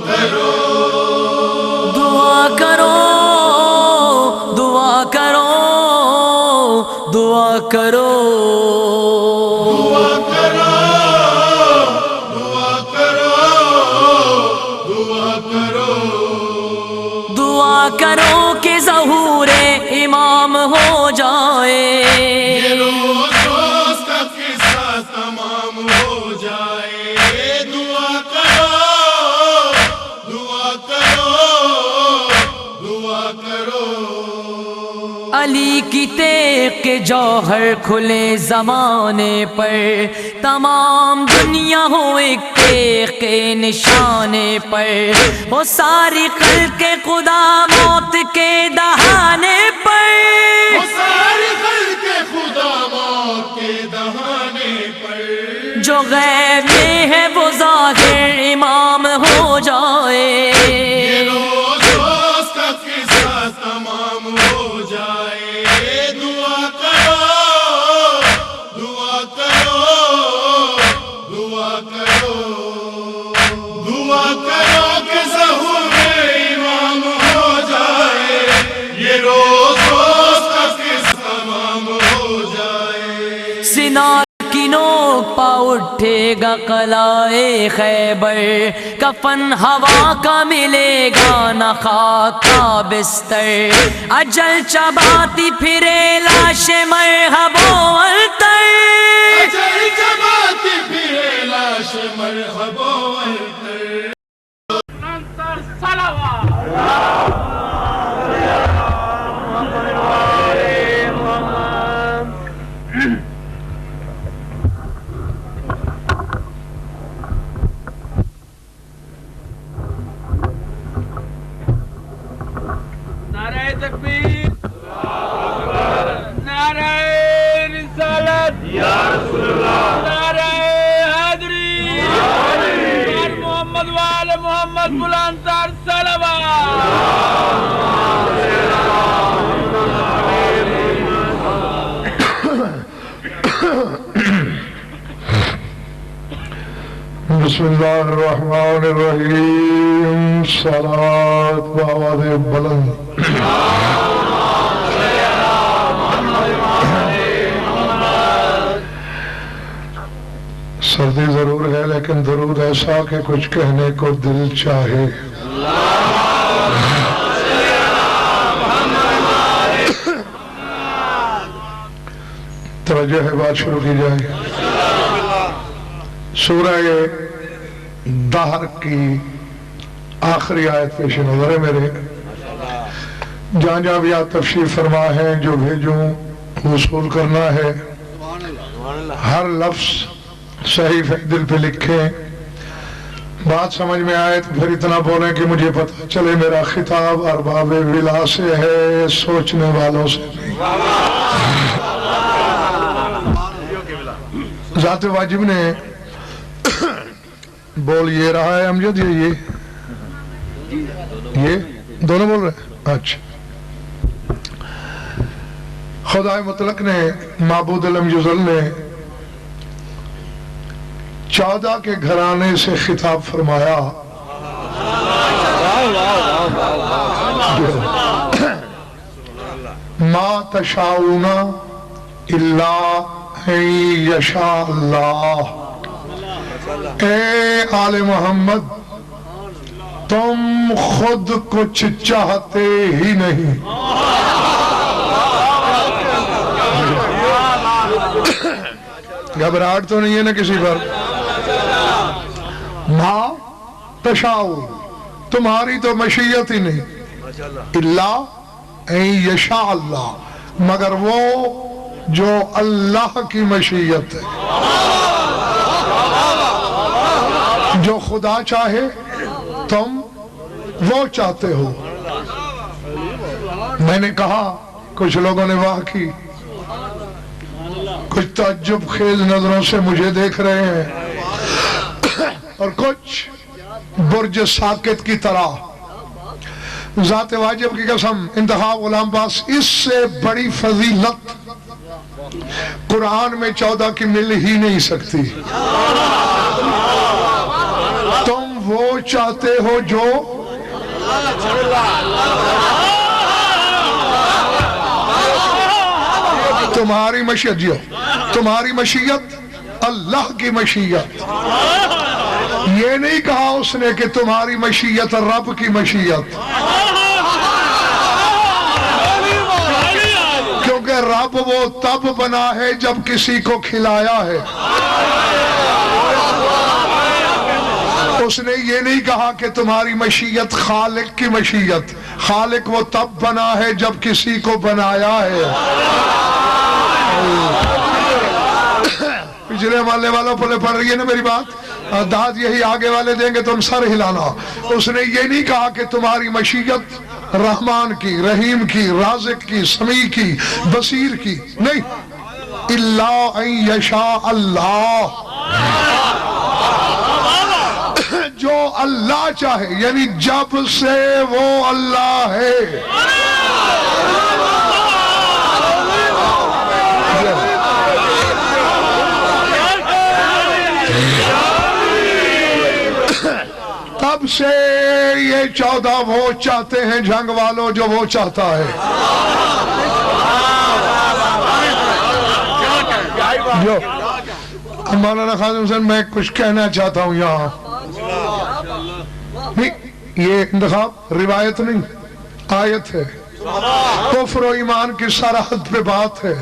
کرو دعا کرو دعا کرو دعا کرو دعا کرو دعا کرو دعا کرو دعا کرو کہ ظہور امام ہو جائے یہ روز روز کا قصہ تمام ہو جائے دعا کرو دعا کرو دعا کرو علی کی تیغ کے جوہر کھلے زمانے پر تمام دنیا ہو ایک تیغ کے نشانے پر وہ ساری خلق خدا موت کے دہانے پر وہ ساری خلق خدا موت کے دہانے پر جو غیب میں ہے وہ ظاہر امام ہو جائے یہ روز روز کا قصہ تمام ہو جائے دعا کرو دعا کرو دعا کرو دعا کرو کہ ظہور امام ہو جائے یہ روز روز کا قصہ تمام ہو جائے سنا کی نوک پا اٹھے گا قلعہ خیبر کفن ہوا کا ملے گا نہ خاک کا بستر اجل چباتی پھرے لاش مرحب و التر اجل چباتی پھرے لاش مرحب و التر نعرہ تکبیر نعرہ رسالت یا رسول اللہ نعرہ حیدری پر محمد وآل محمد بلند تر صلوات بسم اللہ الرحمن الرحیم صلوات بآواز بلند سردی ضرور ہے لیکن درود ایسا کہ کچھ کہنے کو دل چاہے توجہ ہے بات شروع کی جائے سورہ دہر کی آخری آیت پیش نظر ہے میرے جہاں جہاں بھی آپ تفسیر فرما ہے جو بھیجوں وصول کرنا ہے ہر لفظ صحیح دل پہ لکھیں بات سمجھ میں آئے تو پھر اتنا بولیں کہ مجھے پتہ چلے میرا خطاب ارباب ولا سے ہے سوچنے والوں سے نہیں ذات واجب نے بول یہ رہا ہے امجد یہ دونوں بول رہے ہیں اچھا خدا مطلق نے معبود لم یزل نے 14 کے گھرانے سے خطاب فرمایا ما تشاؤون الا ان یشاء اللہ اے آل محمد تم خود کچھ چاہتے ہی نہیں گھبراہٹ تو نہیں ہے نا کسی پر ما تشاؤون تمہاری تو مشیت ہی نہیں الا ان یشاء اللہ مگر وہ جو اللہ کی مشیت ہے جو خدا چاہے تم وہ چاہتے ہو میں نے کہا کچھ لوگوں نے واہ کی کچھ تعجب خیز نظروں سے مجھے دیکھ رہے ہیں اور کچھ برج ساکت کی طرح ذات واجب کی قسم انتہا غلام باس اس سے بڑی فضیلت قرآن میں 14 کی مل ہی نہیں سکتی تم وہ چاہتے ہو جو تمہاری مشیت جو تمہاری مشیت اللہ کی مشیت. یہ نہیں کہا اس نے کہ تمہاری مشیت رب کی مشیت، کیونکہ رب وہ تب بنا ہے جب کسی کو کھلایا ہے. اس نے یہ نہیں کہا کہ تمہاری مشیت خالق کی مشیت، خالق وہ تب بنا ہے جب کسی کو بنایا ہے. پچھلے والے والوں پر پڑھ رہی ہے نا میری بات؟ داد یہی آگے والے دیں گے تم سر ہلانا. اس نے یہ نہیں کہا کہ تمہاری مشیت رحمان کی، رحیم کی، رازق کی، سمیع کی، بصیر کی، نہیں. الا ان یشاء اللہ، جو اللہ چاہے، یعنی جب سے وہ اللہ ہے. تب سے یہ 14 وہ چاہتے ہیں جنگ والوں جو وہ چاہتا ہے. جو مولانا خادم حسین، میں کچھ کہنا چاہتا ہوں یہاں. یہ انتخاب روایت نہیں، آیت ہے. کفر و ایمان کی سرحد پہ بات ہے.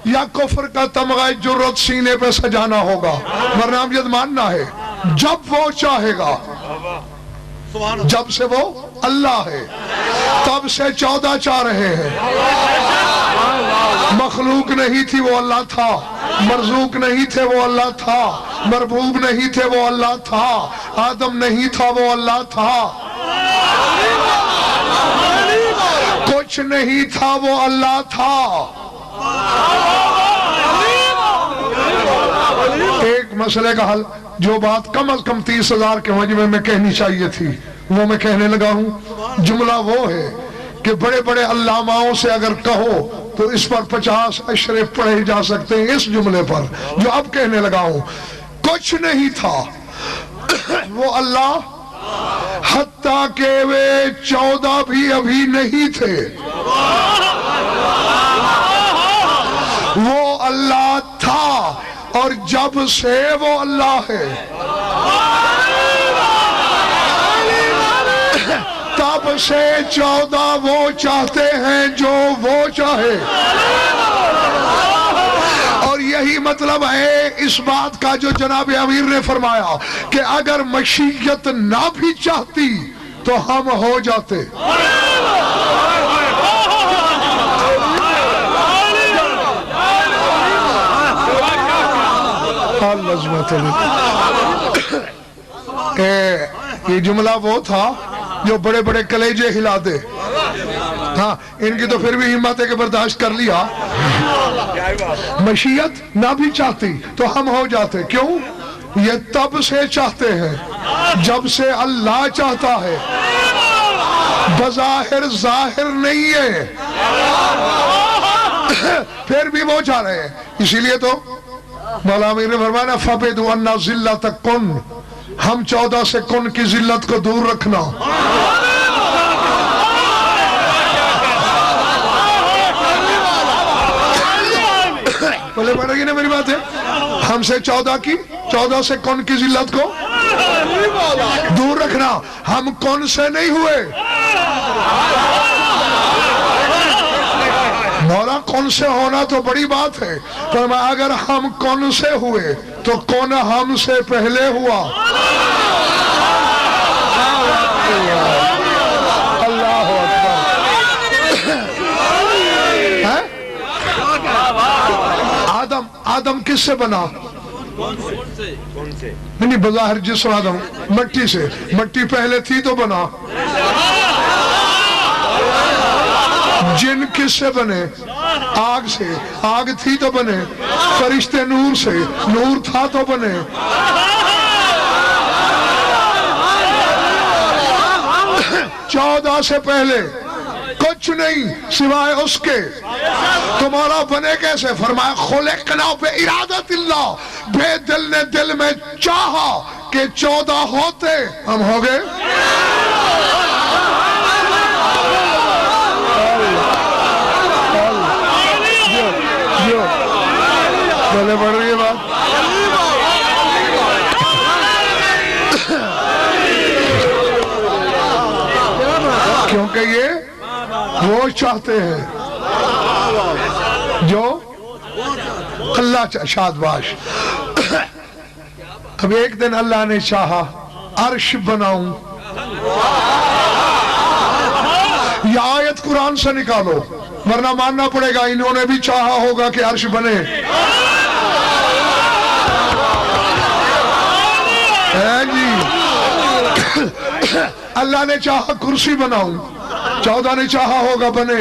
یا کفر کا تمغہ جرت سینے پہ سجانا ہوگا، ورنہ امجد ماننا ہے جب وہ چاہے گا. جب سے وہ اللہ ہے، تب سے 14 چاہ رہے ہیں. مخلوق نہیں تھی وہ اللہ تھا، مرزوق نہیں تھے وہ اللہ تھا، مربوب نہیں تھے وہ اللہ تھا، آدم نہیں تھا وہ اللہ تھا، کچھ نہیں تھا وہ اللہ تھا. ایک مسئلے کا حل، جو بات کم از کم 30,000 کے مجمع میں کہنی چاہیے تھی وہ میں کہنے لگا ہوں. جملہ وہ ہے کہ بڑے بڑے علاماؤں سے اگر کہو تو اس پر 50 اشرے پڑھے جا سکتے ہیں. اس جملے پر جو اب کہنے لگا ہوں، کچھ نہیں تھا وہ اللہ، حتیٰ کہ وہ 14 بھی ابھی نہیں تھے. وہ اللہ تھا اور جب سے وہ اللہ ہے، تب سے 14 وہ چاہتے ہیں جو وہ چاہے. اور یہی مطلب ہے اس بات کا جو جناب امیر نے فرمایا کہ اگر مشیت نہ بھی چاہتی تو ہم ہو جاتے. یہ جملہ وہ تھا جو بڑے بڑے کلیجے ہلا دے. ہاں، ان کی تو پھر بھی ہمت ہے کہ برداشت کر لیا. مشیت نہ بھی چاہتی تو ہم ہو جاتے. کیوں؟ یہ تب سے چاہتے ہیں جب سے اللہ چاہتا ہے، بظاہر ظاہر نہیں ہے، پھر بھی وہ چاہ رہے ہیں. اسی لیے تو مولا امیر نے فرمایا فَبِدُ أَنَّ ذِلَّةَ کُن، ہم 14 سے کن کی ذلت کو دور رکھنا. بولے پڑھ رہی ہے نا میری بات ہے؟ ہم سے 14 سے کن کی ذلت کو دور رکھنا. ہم کن سے نہیں ہوئے. مولا کون سے ہونا تو بڑی بات ہے، پر اگر ہم کون سے ہوئے تو کون ہم سے پہلے ہوا. اللہ اکبر. آدم کس سے بنا؟ نہیں، بظاہر جسم آدم مٹی سے. مٹی پہلے تھی تو بنا. جن کس سے بنے؟ آگ سے. آگ تھی تو بنے. فرشتے نور سے. نور تھا تو بنے. 14 سے پہلے کچھ نہیں سوائے اس کے. تمہارا بنے کیسے؟ فرمایا خلقنا بارادۃ اللہ، بے دل نے دل میں چاہا کہ 14 ہوتے، ہم ہو گئے۔ پہلے بڑھ رہی ہے بات، کیونکہ یہ وہ چاہتے ہیں جو اللہ شادباش۔ اب ایک دن اللہ نے چاہا عرش بناؤں، یہ آیت قرآن سے نکالو ورنہ ماننا پڑے گا انہوں نے بھی چاہا ہوگا کہ عرش بنے۔ جی اللہ نے چاہا کرسی بناؤں، 14 نے چاہا ہوگا بنے۔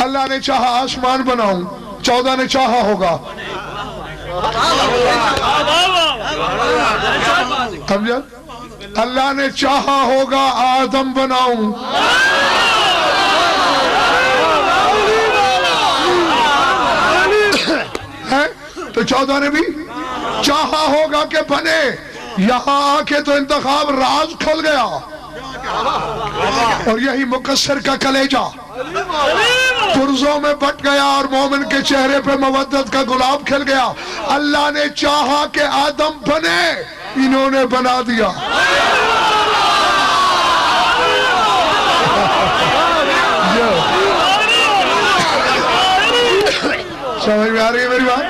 اللہ نے چاہا آسمان بناؤں، 14 نے چاہا ہوگا۔ سمجھا؟ اللہ نے چاہا ہوگا آدم بناؤں، تو 14 نے بھی چاہا ہوگا کہ بنے۔ یہاں آ کے تو انتخاب راز کھل گیا، اور یہی مقصر کا کلیجہ پرزوں میں بٹ گیا اور مومن کے چہرے پہ مودت کا گلاب کھل گیا۔ اللہ نے چاہا کہ آدم بنے، انہوں نے بنا دیا۔ سمجھ میں آ رہی ہے میری بات؟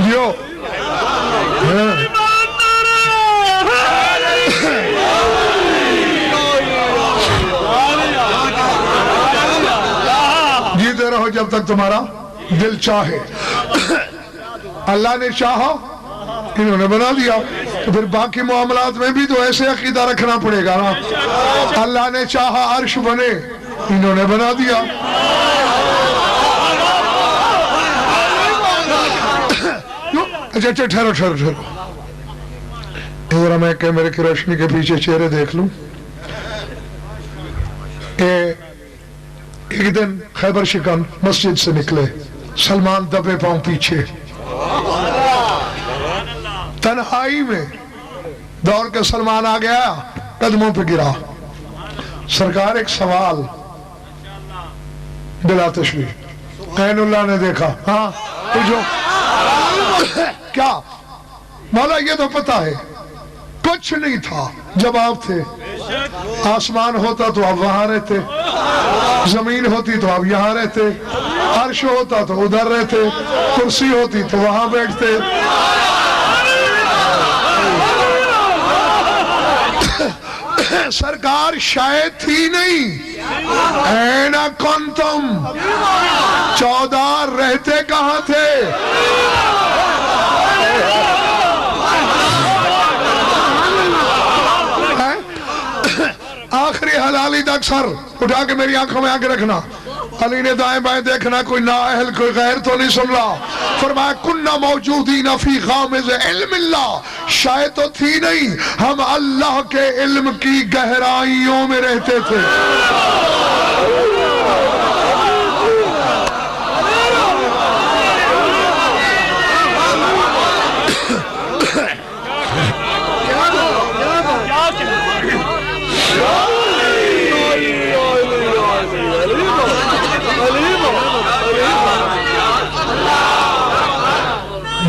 جو جیتے رہو جب تک تمہارا دل چاہے۔ اللہ نے چاہا، انہوں نے بنا دیا، تو پھر باقی معاملات میں بھی تو ایسے عقیدہ رکھنا پڑے گا نا۔ اللہ نے چاہا عرش بنے، انہوں نے بنا دیا۔ اچھا ٹھہرو ٹھہرو ٹھہرو، ذرا میں کیمرے کی روشنی کے پیچھے چہرے دیکھ لوں۔ ایک دن خیبر شکن مسجد سے نکلے، سلمان دبے پاؤں پیچھے، تنہائی میں دوڑ کے سلمان آ گیا، قدموں پہ گرا۔ سرکار ایک سوال بلا تشبیہ، عین اللہ نے دیکھا، ہاں پوچھو کیا؟ مولا یہ تو پتا ہے کچھ نہیں تھا، جب آپ تھے آسمان ہوتا تو آپ وہاں رہتے، زمین ہوتی تو آپ یہاں رہتے، عرش ہوتا تو ادھر رہتے، کرسی ہوتی تو وہاں بیٹھتے۔ سرکار شاید تھی نہیں، این کنتم، 14 رہتے کہاں تھے؟ آخری حلالی تک سر اٹھا کے میری آنکھوں میں آگے رکھنا۔ علی نے دائیں بائیں دیکھنا، کوئی نااہل کوئی غیر تو نہیں سن رہا۔ فرمایا کننا موجودین فی غامض علم اللہ، شاید تو تھی نہیں، ہم اللہ کے علم کی گہرائیوں میں رہتے تھے۔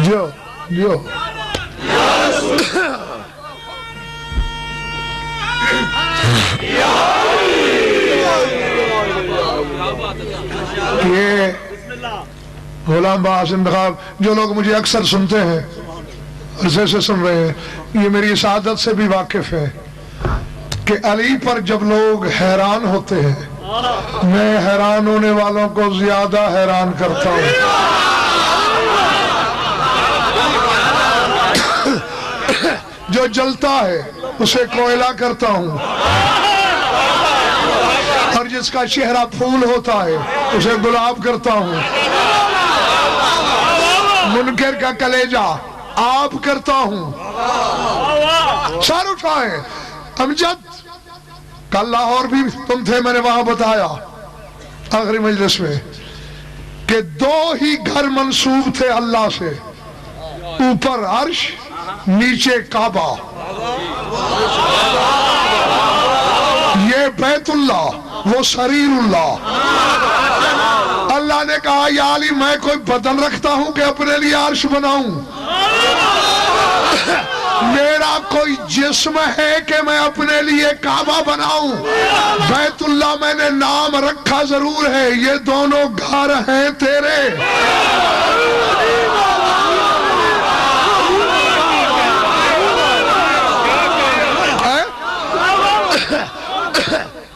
جو یہ غلام باز انتخاب، جو لوگ مجھے اکثر سنتے ہیں، عرصے سے سن رہے ہیں، یہ میری اس عادت سے بھی واقف ہے کہ علی پر جب لوگ حیران ہوتے ہیں، میں حیران ہونے والوں کو زیادہ حیران کرتا ہوں۔ جو جلتا ہے اسے کوئلہ کرتا ہوں، اور جس کا چہرہ پھول ہوتا ہے اسے گلاب کرتا ہوں۔ منکر کا کلیجہ آپ کرتا ہوں۔ سر اٹھائیں، امجد کل لاہور بھی تم تھے، میں نے وہاں بتایا آخری مجلس میں کہ دو ہی گھر منسوب تھے اللہ سے، اوپر عرش نیچے کعبہ، یہ بیت اللہ وہ سریر اللہ۔ اللہ نے کہا یا علی میں کوئی بدن رکھتا ہوں کہ اپنے لیے عرش بناؤں؟ میرا کوئی جسم ہے کہ میں اپنے لیے کعبہ بناؤں؟ بیت اللہ میں نے نام رکھا ضرور ہے، یہ دونوں گھر ہیں تیرے۔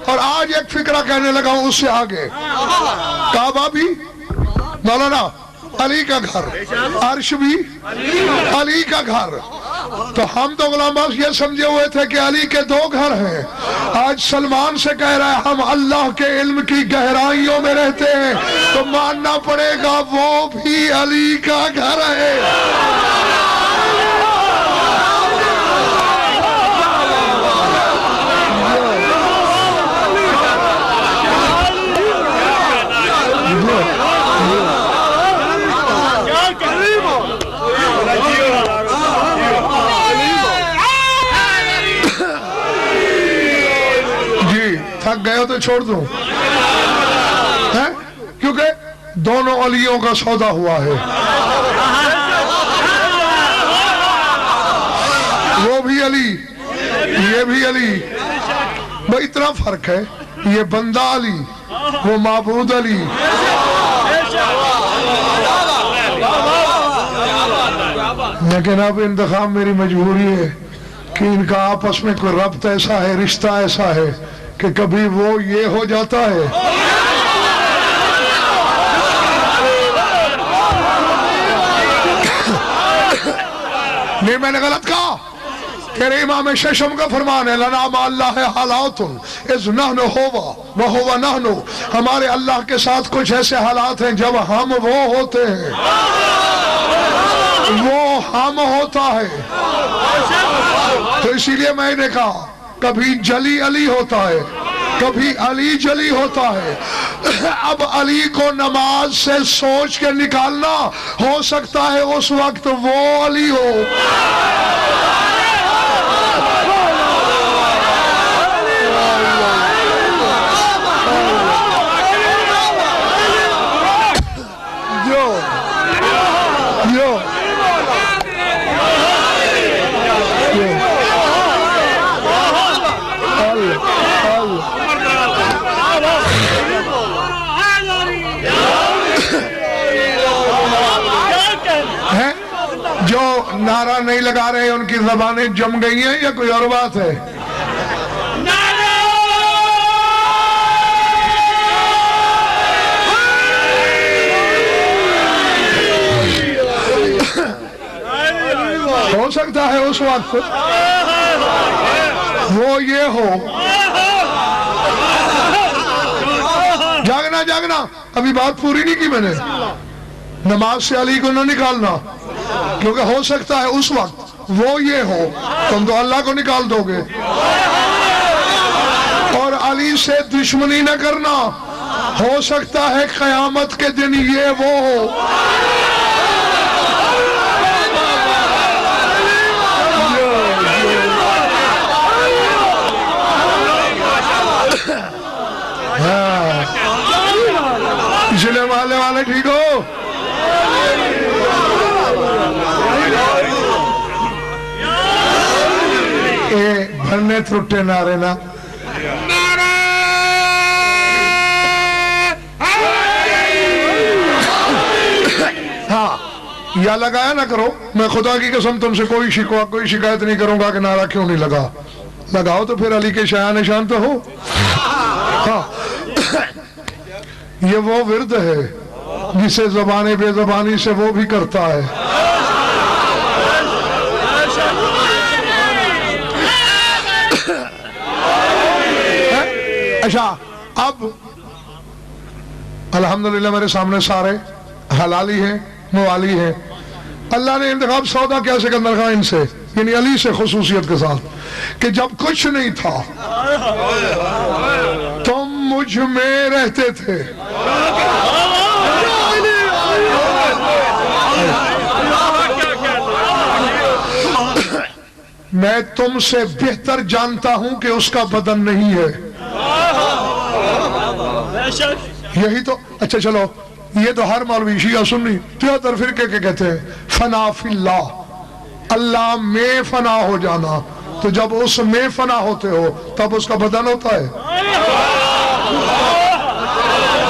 اور آج ایک فکرہ کہنے لگا ہوں اس سے آگے، کعبہ بھی مولانا علی کا گھر، عرش بھی علی کا گھر۔ تو ہم تو غلام باز یہ سمجھے ہوئے تھے کہ علی کے دو گھر ہیں، آج سلمان سے کہہ رہا ہے ہم اللہ کے علم کی گہرائیوں میں رہتے ہیں، تو ماننا پڑے گا وہ بھی علی کا گھر ہے۔ تھک گئے ہو تو چھوڑ دوں، کیونکہ دونوں علیوں کا سودا ہوا ہے، وہ بھی علی یہ بھی علی، بھئی اتنا فرق ہے، یہ بندہ علی وہ معبود علی۔ لیکن اب انتخاب میری مجبوری ہے کہ ان کا آپس میں کوئی ربط ایسا ہے، رشتہ ایسا ہے کہ کبھی وہ یہ ہو جاتا ہے۔ نہیں میں نے غلط کہا، تیرے امام ششم کا فرمان ہے لنا ما اللہ حالات اذ نحن ہوا وہو نحن، ہمارے اللہ کے ساتھ کچھ ایسے حالات ہیں جب ہم وہ ہوتے ہیں، وہ ہم ہوتا ہے۔ تو اسی لیے میں نے کہا کبھی جلی علی ہوتا ہے، کبھی علی جلی ہوتا ہے۔ اب علی کو نماز سے سوچ کے نکالنا، ہو سکتا ہے اس وقت وہ علی ہو۔ جو نعرہ نہیں لگا رہے ان کی زبانیں جم گئی ہیں یا کوئی اور بات ہے؟ ہو سکتا ہے اس وقت وہ یہ ہو۔ جاگنا جاگنا، ابھی بات پوری نہیں کی میں نے۔ نماز سے علی کو نہ نکالنا، کیونکہ ہو سکتا ہے اس وقت وہ یہ ہو، تم تو اللہ کو نکال دو گے۔ اور علی سے دشمنی نہ کرنا، ہو سکتا ہے قیامت کے دن یہ وہ ہو۔ پچھلے محلے والے ٹھیک ہو؟ بھرنے تھرٹے نعرے نا، ہاں یا لگایا نہ کرو، میں خدا کی قسم تم سے کوئی شکوہ کوئی شکایت نہیں کروں گا کہ نعرہ کیوں نہیں لگا۔ لگاؤ تو پھر علی کے شایان نشان تو ہو۔ ہاں یہ وہ ورد ہے جسے زبان بے زبانی سے وہ بھی کرتا ہے۔ اچھا اب الحمدللہ میرے سامنے سارے حلالی ہیں موالی ہیں۔ اللہ نے انتخاب سودا کیسے کرنا رکھا ان سے، یعنی علی سے خصوصیت کے ساتھ، کہ جب کچھ نہیں تھا تم مجھ میں رہتے تھے، میں تم سے بہتر جانتا ہوں کہ اس کا بدن نہیں ہے. یہی تو اچھا چلو یہ تو ہر مولوی شیعہ سنی 73 فرقے کے کہتے ہیں فنا فی اللہ, اللہ میں فنا ہو جانا. تو جب اس میں فنا ہوتے ہو تب اس کا بدن ہوتا ہے.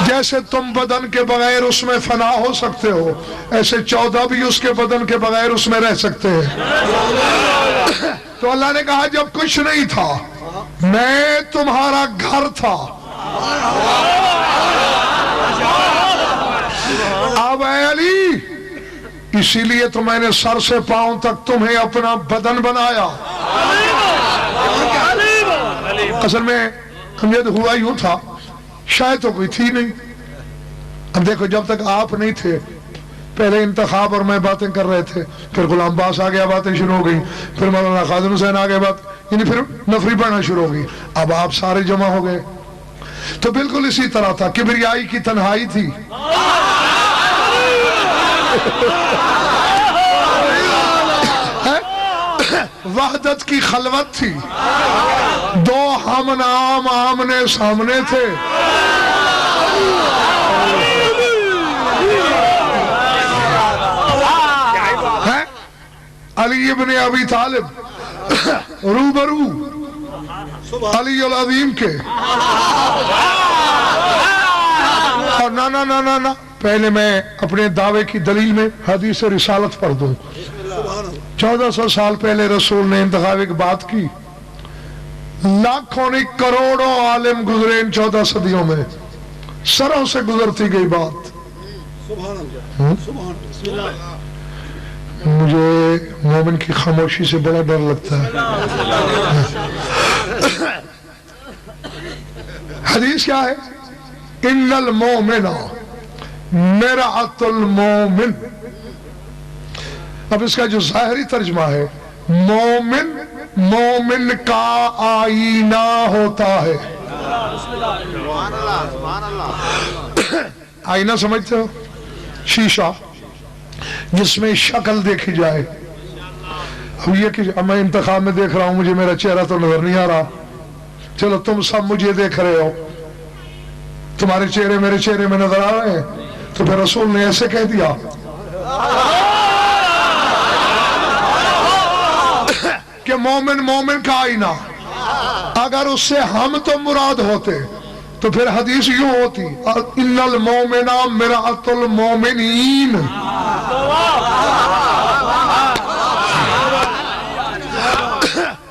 جیسے تم بدن کے بغیر اس میں فنا ہو سکتے ہو ایسے 14 بھی اس کے بدن کے بغیر اس میں رہ سکتے ہیں. تو اللہ نے کہا جب کچھ نہیں تھا میں تمہارا گھر تھا. اب اے علی اسی لیے تو میں نے سر سے پاؤں تک تمہیں اپنا بدن بنایا. اصل میں یہ تو ہوا یوں تھا, شاید تو کوئی تھی نہیں. اب دیکھو جب تک آپ نہیں تھے پہلے انتخاب اور میں باتیں کر رہے تھے, پھر غلام باس آ گیا باتیں شروع ہو گئی, پھر مولانا خادم حسین آ گئے بات, یعنی پھر نفری پڑھنا شروع ہو گئی. اب آپ سارے جمع ہو گئے تو بالکل اسی طرح تھا. کبریائی کی تنہائی تھی, وحدت کی خلوت تھی, دو ہم نام آمنے سامنے تھے. علی ابن ابی طالب روبرو علی العظیم کے, اور نا پہلے میں اپنے دعوے کی دلیل میں حدیث رسالت پڑھ دوں. 1400 سال پہلے رسول نے انتخاب ایک بات کی, لاکھوں نہیں کروڑوں عالم گزرے ان 14 صدیوں میں, سروں سے گزرتی گئی بات. مجھے مومن کی خاموشی سے بڑا ڈر لگتا ہے. حدیث کیا ہے؟ ان المومن مرآۃ المومن. اب اس کا جو ظاہری ترجمہ ہے مومن, مومن کا آئینہ ہوتا ہے. آئینہ سمجھتے ہو؟ شیشہ جس میں شکل دیکھی جائے. اب یہ کہ میں انتخاب میں دیکھ رہا ہوں مجھے میرا چہرہ تو نظر نہیں آ رہا, چلو تم سب مجھے دیکھ رہے ہو, تمہارے چہرے میرے چہرے میں نظر آ رہے ہیں, تو پھر رسول نے ایسے کہہ دیا کہ مومن مومن کا آئینہ. اگر اس سے ہم تو مراد ہوتے تو پھر حدیث یوں ہوتی ان المومن مرآۃ المومنین.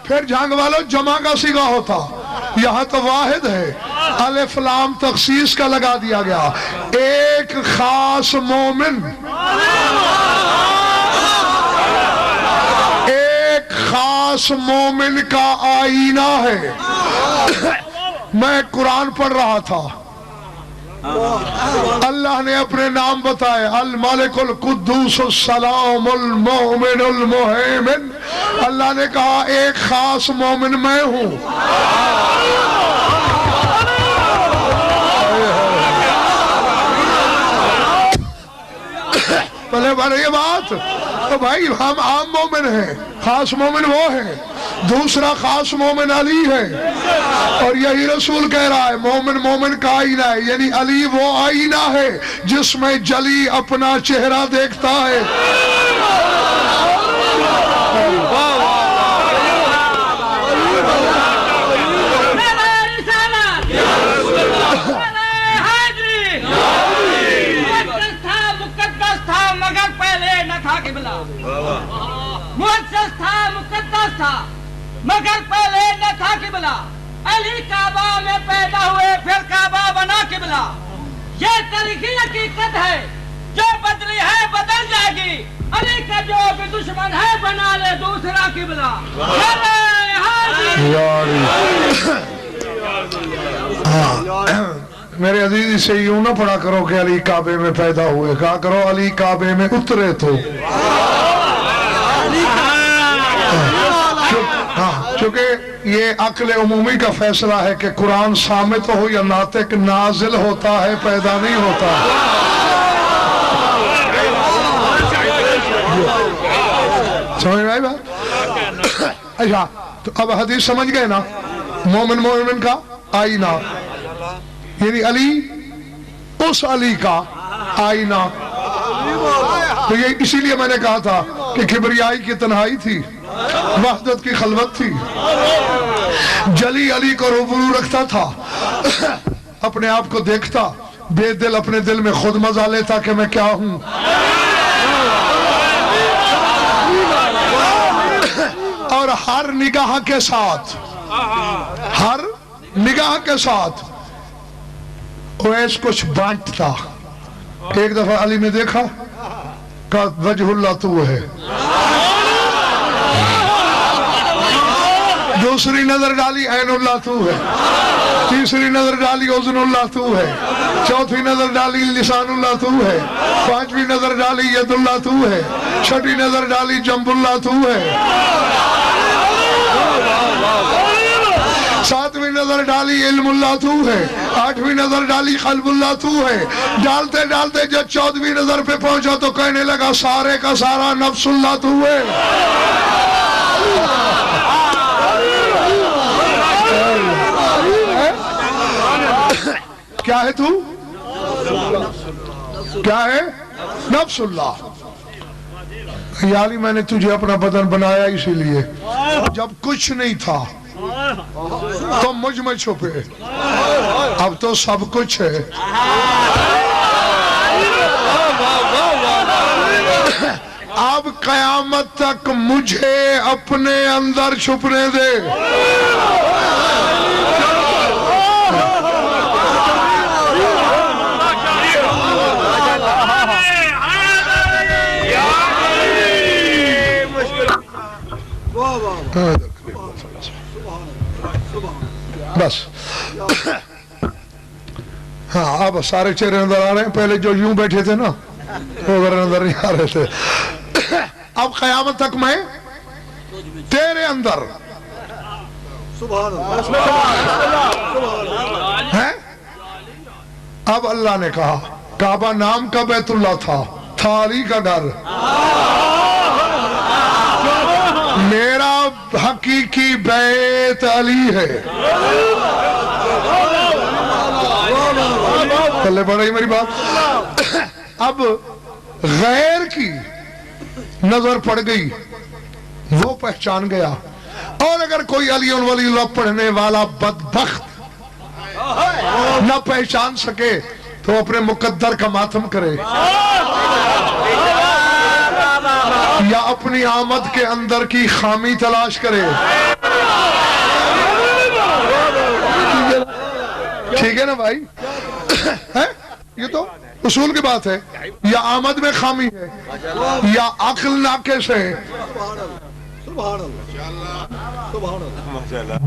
پھر جنگ والوں جمع کا صیغہ ہوتا, یہاں تو واحد ہے, الف لام تخصیص کا لگا دیا گیا. ایک خاص مومن, ایک خاص مومن کا آئینہ ہے. میں قرآن پڑھ رہا تھا, اللہ نے اپنے نام بتائے, الملک القدوس السلام المؤمن المہیمن. اللہ نے کہا ایک خاص مومن میں ہوں. پہلے بارے یہ بات تو بھائی ہم عام مومن ہیں, خاص مومن وہ ہے, دوسرا خاص مومن علی ہے. اور یہی رسول کہہ رہا ہے مومن مومن کا آئینہ ہے, یعنی علی وہ آئینہ ہے جس میں جلی اپنا چہرہ دیکھتا ہے. معزز تھا, مقدس تھا, مگر پہلے نہ تھا قبلہ. علی کعبہ میں پیدا ہوئے پھر کعبہ بنا قبلہ. یہ تاریخی حقیقت ہے جو بدلی ہے بدل جائے گی. علی کا جو بھی دشمن ہے بنا لے دوسرا قبلہ. میرے عزیز سے یوں نہ پڑھا کرو کہ علی کعبے میں پیدا ہوئے, کہا کرو علی کعبے میں اترے تو. چونکہ یہ عقل عمومی کا فیصلہ ہے کہ قرآن سامت ہو یا ناطق, نازل ہوتا ہے پیدا نہیں ہوتا. سمجھ میں آئی بات؟ اچھا تو اب حدیث سمجھ گئے نا، مومن مومن کا آئینہ، یعنی علی اس علی کا آئینہ. تو یہ اسی لیے میں نے کہا تھا کہ کبریائی کی تنہائی تھی، وحدت کی خلوت تھی. جلی علی کو روبرو رکھتا تھا، اپنے آپ کو دیکھتا، بے دل اپنے دل میں خود مزہ لیتا کہ میں کیا ہوں. اور ہر نگاہ کے ساتھ، ہر نگاہ کے ساتھ اویس کچھ بانٹتا. ایک دفعہ علی نے دیکھا، کہا وجہ اللہ تو ہے. دوسری نظر ڈالی عین اللہ تو ہے. تیسری نظر ڈالی اذن اللہ تو ہے. چوتھی نظر ڈالی لسان اللہ تو ہے. پانچویں نظر ڈالی ید اللہ تو ہے. چھٹی نظر ڈالی جنب اللہ تو ہے. ساتویں نظر ڈالی علم اللہ تو ہے. آٹھویں نظر ڈالی قلب اللہ تو ہے. ڈالتے ڈالتے جب 14ویں نظر پہ پہنچا تو کہنے لگا سارے کا سارا نفس اللہ تو ہے. کیا ہے تو؟ کیا ہے؟ نفس اللہ. یا علی میں نے تجھے اپنا بدن بنایا اسی لیے، جب کچھ نہیں تھا تو مجھ میں چھپے، اب تو سب کچھ ہے. اب قیامت تک مجھے اپنے اندر چھپنے دے. بس ہاں اب سارے چہرے نظر آ رہے ہیں. پہلے جو یوں بیٹھے تھے نا وہ نظر نہیں آ رہے تھے. اب قیامت تک میں تیرے اندر ہے. اب اللہ نے کہا کعبہ نام کا بیت اللہ تھا علی کا گھر. میرا حقیقی بیت علی ہے. پہلے پڑھ رہی میری بات. اب غیر کی نظر پڑ گئی، وہ پہچان گیا. اور اگر کوئی علی ولی اللہ پڑھنے والا بدبخت نہ پہچان سکے تو اپنے مقدر کا ماتم کرے، یا اپنی آمد کے اندر کی خامی تلاش کرے. ٹھیک ہے نا بھائی؟ یہ تو اصول کی بات ہے. یا آمد میں خامی ہے یا عقل ناقص ہے.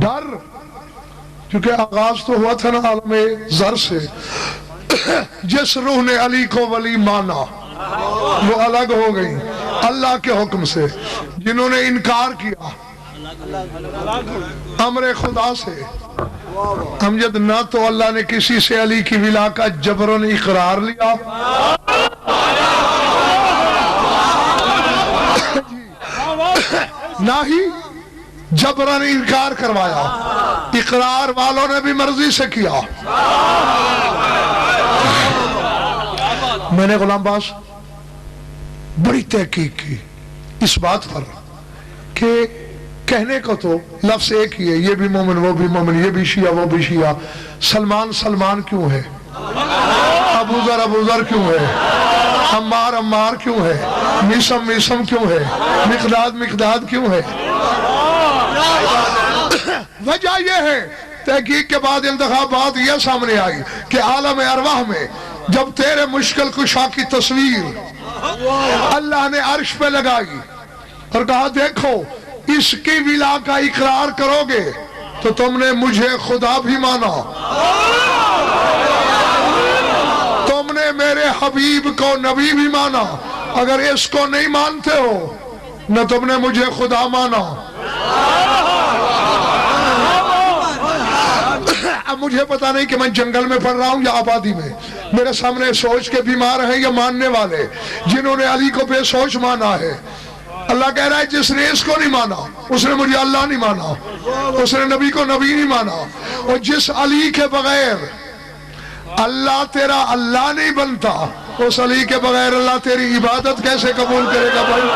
ڈر، کیونکہ آغاز تو ہوا تھا نا عالم ذر سے. جس روح نے علی کو ولی مانا وہ الگ ہو گئی اللہ کے حکم سے. جنہوں نے انکار کیا امر خدا سے، امجد نہ تو اللہ نے کسی سے علی کی ولا کا جبرن اقرار لیا، نہ ہی جبرن انکار کروایا. اقرار والوں نے بھی مرضی سے کیا. میں نے غلام باز بڑی تحقیق کی اس بات پر کہ کہنے کو تو لفظ ایک ہی ہے، یہ بھی مومن وہ بھی مومن، یہ بھی شیعہ وہ بھی شیعہ. سلمان سلمان کیوں ہے؟ ابو ذر کیوں ہے؟ عمار عمار کیوں ہے؟ میسم میسم کیوں ہے؟ مقداد کیوں ہے؟ وجہ یہ ہے، تحقیق کے بعد انتخابات یہ سامنے آئی کہ عالم ارواح میں جب تیرے مشکل کشا کی تصویر اللہ نے عرش پہ لگائی اور کہا دیکھو اس کی ولا کا اقرار کرو گے تو تم نے مجھے خدا بھی مانا، تم نے میرے حبیب کو نبی بھی مانا. اگر اس کو نہیں مانتے ہو نہ تم نے مجھے خدا مانا. اب مجھے پتا نہیں کہ میں جنگل میں پڑھ رہا ہوں یا آبادی میں. میرے سامنے سوچ کے بیمار ہیں یا ماننے والے جنہوں نے علی کو بے سوچ مانا ہے. اللہ کہہ رہا ہے جس نے اس کو نہیں مانا اس نے مجھے اللہ نہیں مانا، اس نے نبی کو نبی نہیں مانا، اور جس علی کے بغیر اللہ تیرا اللہ نہیں بنتا اس علی کے بغیر اللہ تیری عبادت کیسے قبول کرے گا بھائی؟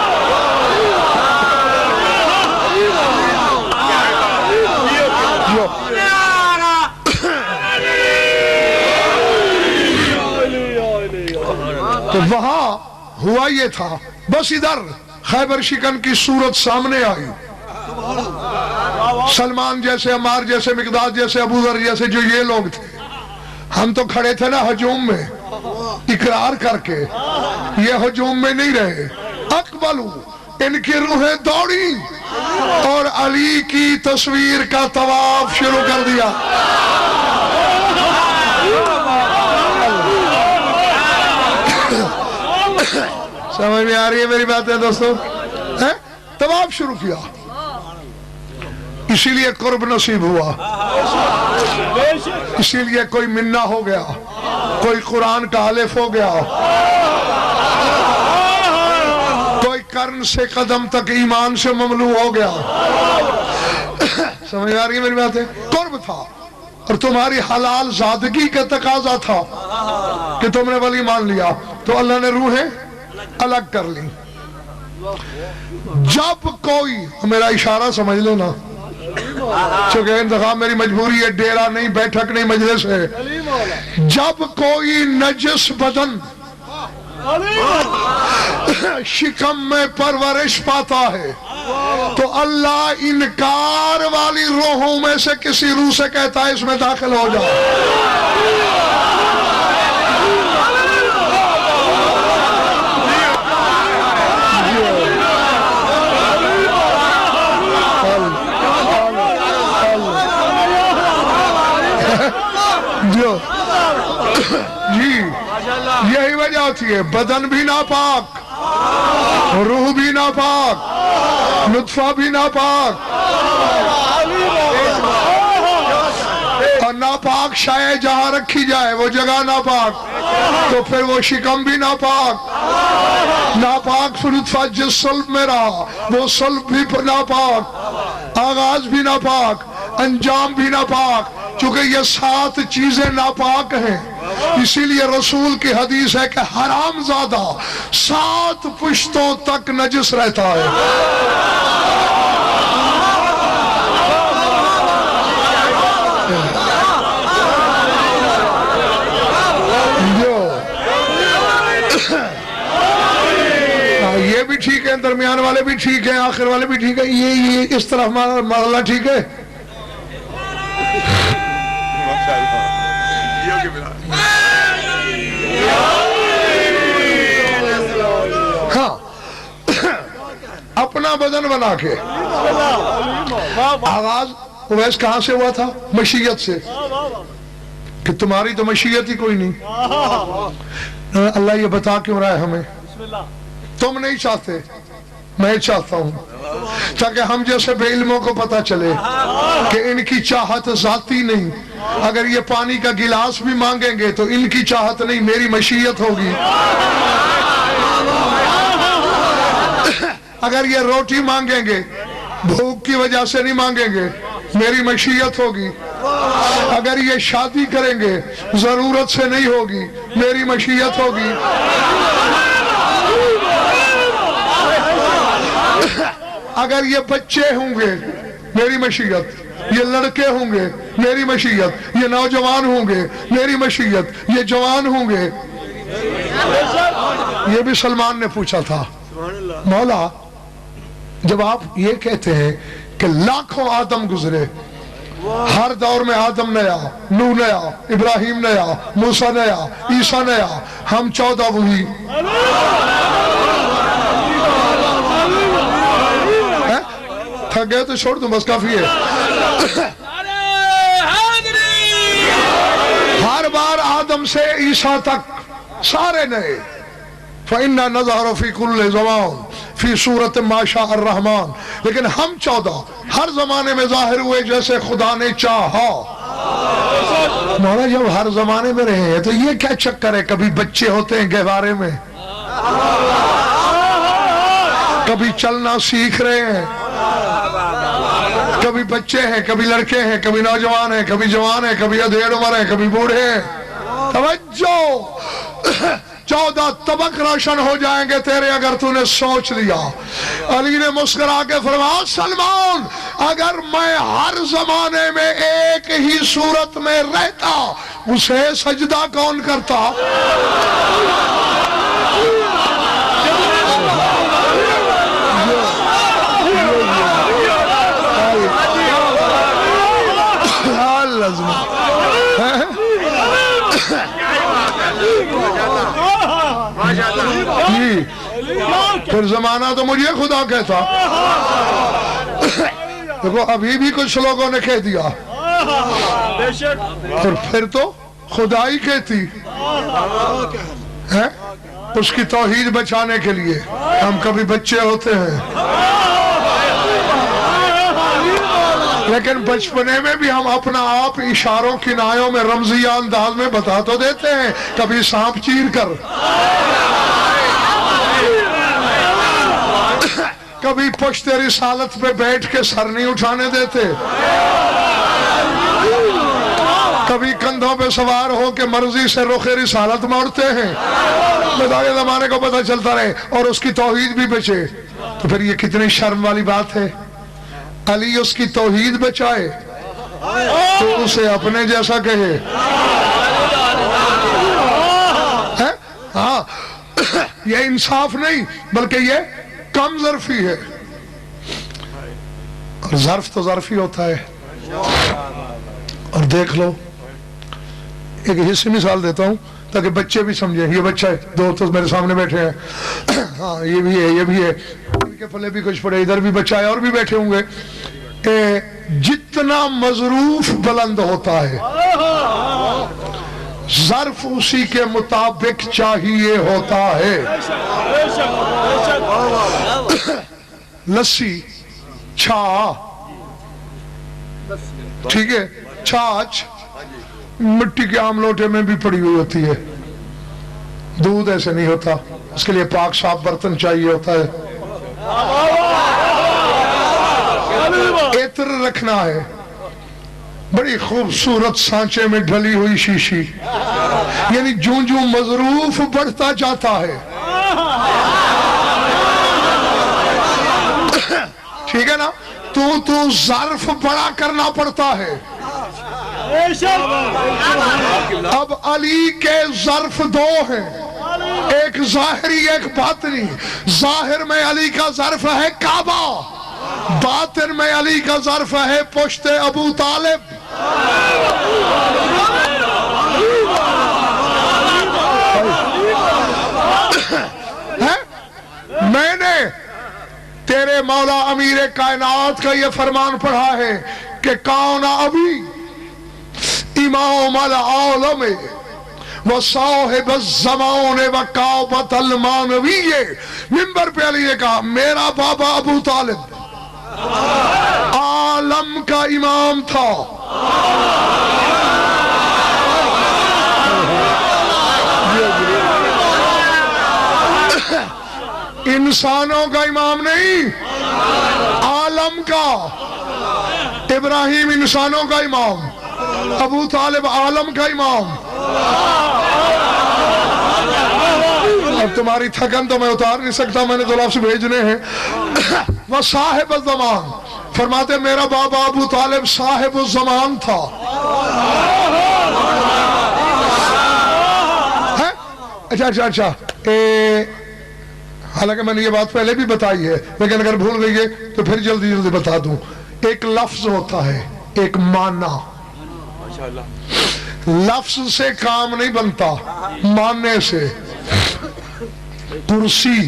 تو وہاں ہوا یہ تھا، بس ادھر خیبر شکن کی صورت سامنے آئی، سلمان جیسے، عمار جیسے، مقداد جیسے، ابو ذر جیسے جو یہ لوگ تھے، ہم تو کھڑے تھے نا ہجوم میں اقرار کر کے، یہ ہجوم میں نہیں رہے، اقبلو ان کی روحیں دوڑی اور علی کی تصویر کا طواف شروع کر دیا۔ سمجھ میں آ رہی ہے میری باتیں دوستو؟ طواف شروع کیا، اسی لیے قرب نصیب ہوا، اسی لیے کوئی منہ ہو گیا، کوئی قرآن کا حلف ہو گیا، کوئی کرن سے قدم تک ایمان سے مملو ہو گیا۔ سمجھ آ رہی ہے میری باتیں؟ قرب تھا اور تمہاری حلال زادگی کا تقاضا تھا کہ تم نے ولی مان لیا، تو اللہ نے روحیں الگ کر لی۔ جب کوئی، میرا اشارہ سمجھ لینا، چونکہ انتخاب میری مجبوری ہے، ڈیرہ نہیں، بیٹھک نہیں، مجلس ہے، جب کوئی نجس بدن شکم میں پرورش پاتا ہے تو اللہ انکار والی روحوں میں سے کسی روح سے کہتا ہے اس میں داخل ہو جاؤ۔ جی یہی وجہ ہوتی ہے، بدن بھی ناپاک، روح بھی ناپاک، نطفہ بھی ناپاک، اور ناپاک شے جہاں رکھی جائے وہ جگہ ناپاک، تو پھر وہ شکم بھی ناپاک، ناپاک نطفہ جس صلب میں رہا وہ صلب بھی ناپاک، آغاز بھی ناپاک، انجام بھی ناپاک، چونکہ یہ 7 چیزیں ناپاک ہیں، اسی لیے رسول کی حدیث ہے کہ حرام زادہ 7 پشتوں تک نجس رہتا ہے۔ یہ بھی ٹھیک ہے، درمیان والے بھی ٹھیک ہیں، آخر والے بھی ٹھیک ہے، یہ اس طرح معاملہ ٹھیک ہے۔ ہاں اپنا بدن بنا کے، آغاز اویس کہاں سے ہوا تھا؟ مشیت سے، کہ تمہاری تو مشیت ہی کوئی نہیں، اللہ یہ بتا کیوں رہا ہے ہمیں؟ تم نہیں چاہتے، میں چاہتا ہوں، تاکہ ہم جیسے بے علموں کو پتا چلے کہ ان کی چاہت ذاتی نہیں، اگر یہ پانی کا گلاس بھی مانگیں گے تو ان کی چاہت نہیں، میری مشیت ہوگی، اگر یہ روٹی مانگیں گے بھوک کی وجہ سے نہیں مانگیں گے، میری مشیت ہوگی، اگر یہ شادی کریں گے ضرورت سے نہیں ہوگی، میری مشیت ہوگی، اگر یہ بچے ہوں گے میری مشیت، یہ لڑکے ہوں گے میری مشیت، یہ نوجوان ہوں گے میری مشیت، یہ جوان ہوں گے۔ یہ بھی سلمان نے پوچھا تھا، مولا جب آپ یہ کہتے ہیں کہ لاکھوں آدم گزرے، ہر دور میں آدم نیا، نوح نیا، ابراہیم نیا، موسیٰ نیا، عیسیٰ نیا، ہم 14 وہی، تھک گئے تو چھوڑ دوں، بس کافی ہے۔ ہر بار آدم سے عیسیٰ تک سارے نئے، فَإِنَّا نَظَهَرُ فِي كُلِّ زَمَانٍ فِي صُورَةٍ مَا شَاءَ الرَّحْمَانِ، لیکن ہم 14 ہر زمانے میں ظاہر ہوئے جیسے خدا نے چاہا۔ مولا جب ہر زمانے میں رہے ہیں تو یہ کیا چکر ہے؟ کبھی بچے ہوتے ہیں گہوارے میں، کبھی چلنا سیکھ رہے ہیں، کبھی بچے ہیں، کبھی لڑکے ہیں، کبھی نوجوان ہیں، کبھی جوان ہیں، کبھی ادھیڑ عمر ہیں، کبھی بوڑھے ہیں۔ توجہ، 14 طبق روشن ہو جائیں گے تیرے اگر تو نے سوچ لیا۔ علی نے مسکرا کے فرمایا سلمان اگر میں ہر زمانے میں ایک ہی صورت میں رہتا اسے سجدہ کون کرتا؟ جی پھر زمانہ تو مجھے خدا کہتا۔ دیکھو ابھی بھی کچھ لوگوں نے کہہ دیا اور پھر تو خدا ہی کہتی ہے اس کی توحید بچانے کے لیے۔ ہم کبھی بچے ہوتے ہیں لیکن بچپنے میں بھی ہم اپنا آپ اشاروں کنایوں میں رمزیہ انداز میں بتا تو دیتے ہیں، کبھی سانپ چیر کر، کبھی پشت رسالت پہ بیٹھ کے سر نہیں اٹھانے دیتے، کبھی کندھوں پہ سوار ہو کے مرضی سے رخ رسالت موڑتے ہیں، بدائے زمانے کو پتہ چلتا رہے اور اس کی توحید بھی بچے۔ تو پھر یہ کتنی شرم والی بات ہے، علی اس کی توحید بچائے تو اسے اپنے جیسا کہے۔ ہاں یہ انصاف نہیں بلکہ یہ کم ظرفی ہے، اور ظرف تو ظرف ہی ہوتا ہے۔ اور دیکھ لو ایک حصے مثال دیتا ہوں تاکہ بچے بھی سمجھیں، یہ بچہ ہے، دو تو میرے سامنے بیٹھے ہیں، ہاں یہ بھی ہے، یہ بھی ہے، ان کے پلے بھی کچھ پڑے، ادھر بھی بچہ ہے اور بھی بیٹھے ہوں گے۔ جتنا مظروف بلند ہوتا ہے ظرف اسی کے مطابق چاہیے ہوتا ہے۔ لسی، چھا، ٹھیک ہے، چھاچ مٹی کے عام لوٹے میں بھی پڑی ہوئی ہوتی ہے، دودھ ایسے نہیں ہوتا، اس کے لیے پاک صاف برتن چاہیے ہوتا ہے۔ عطر رکھنا ہے، بڑی خوبصورت سانچے میں ڈھلی ہوئی شیشی، یعنی جوں جوں مظروف بڑھتا جاتا ہے، ٹھیک ہے نا، تو ظرف بڑا کرنا پڑتا ہے۔ اب علی کے ظرف دو ہیں، ایک ظاہری ایک باطنی۔ ظاہر میں علی کا ظرف ہے کعبہ، باطن میں علی کا ظرف ہے پشت ابو طالب۔ میں نے تیرے مولا امیر کائنات کا یہ فرمان پڑھا ہے کہ کون ابھی امام العالم وصاحب الزمان وکعبۃ المانویہ، منبر پہ علی نے کہا میرا بابا ابو طالب عالم کا امام تھا، انسانوں کا امام نہیں، عالم کا۔ ابراہیم انسانوں کا امام، ابو طالب عالم کا امام۔ اب تمہاری تھکن تو میں اتار نہیں سکتا، میں نے تو لفظ بھیجنے ہیں۔ وہ صاحب الزمان، فرماتے میرا بابا ابو طالب صاحب الزمان تھا۔ اچھا حالانکہ میں نے یہ بات پہلے بھی بتائی ہے لیکن اگر بھول گئی ہے تو پھر جلدی بتا دوں۔ ایک لفظ ہوتا ہے، ایک معنی۔ لفظ سے کام نہیں بنتا، معنی سے۔ کرسی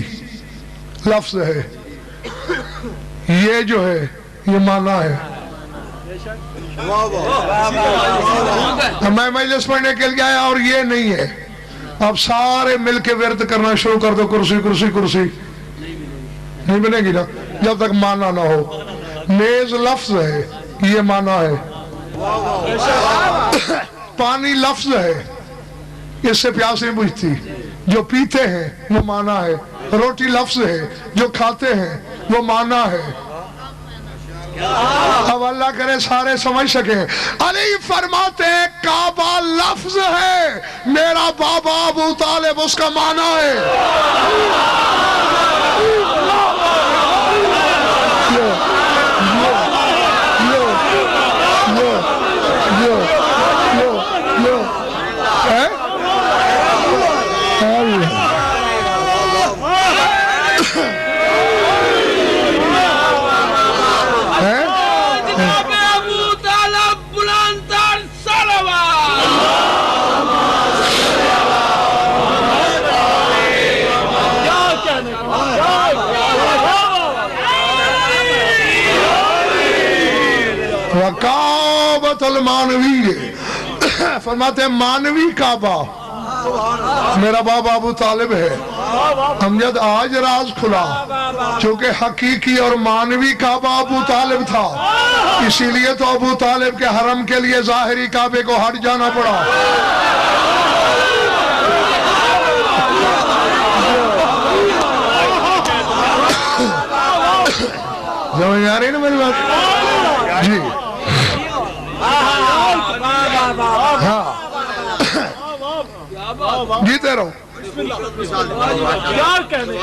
لفظ ہے، یہ جو ہے یہ معنی ہے۔ میں مجلس پڑھنے کے لیے آیا اور یہ نہیں ہے، اب سارے مل کے ورد کرنا شروع کر دو، کرسی کرسی کرسی، نہیں بنے گی نا جب تک معنی نہ ہو۔ میز لفظ ہے، یہ معنی ہے۔ پانی لفظ ہے، اس سے پیاس نہیں بجھتی، جو پیتے ہیں وہ معنی ہے۔ روٹی لفظ ہے، جو کھاتے ہیں وہ معنی ہے۔ اب اللہ کرے سارے سمجھ سکیں۔ علی فرماتے ہیں کعبہ لفظ ہے، میرا بابا ابو طالب اس کا معنی ہے۔ جناب ابو طالب بلند تر صلوات۔ وَكَعْبَةَ الْمَانَوِيَّ، فرماتے ہیں مانوی کعبہ میرا بابا ابو طالب ہے۔ امجد آج راز کھلا، چونکہ حقیقی اور مانوی کعبہ ابو طالب تھا، اسی لیے تو ابو طالب کے حرم کے لیے ظاہری کعبے کو ہٹ جانا پڑا۔ سمجھ آ رہی نا میری بات؟ جی ہاں جیتے رہو۔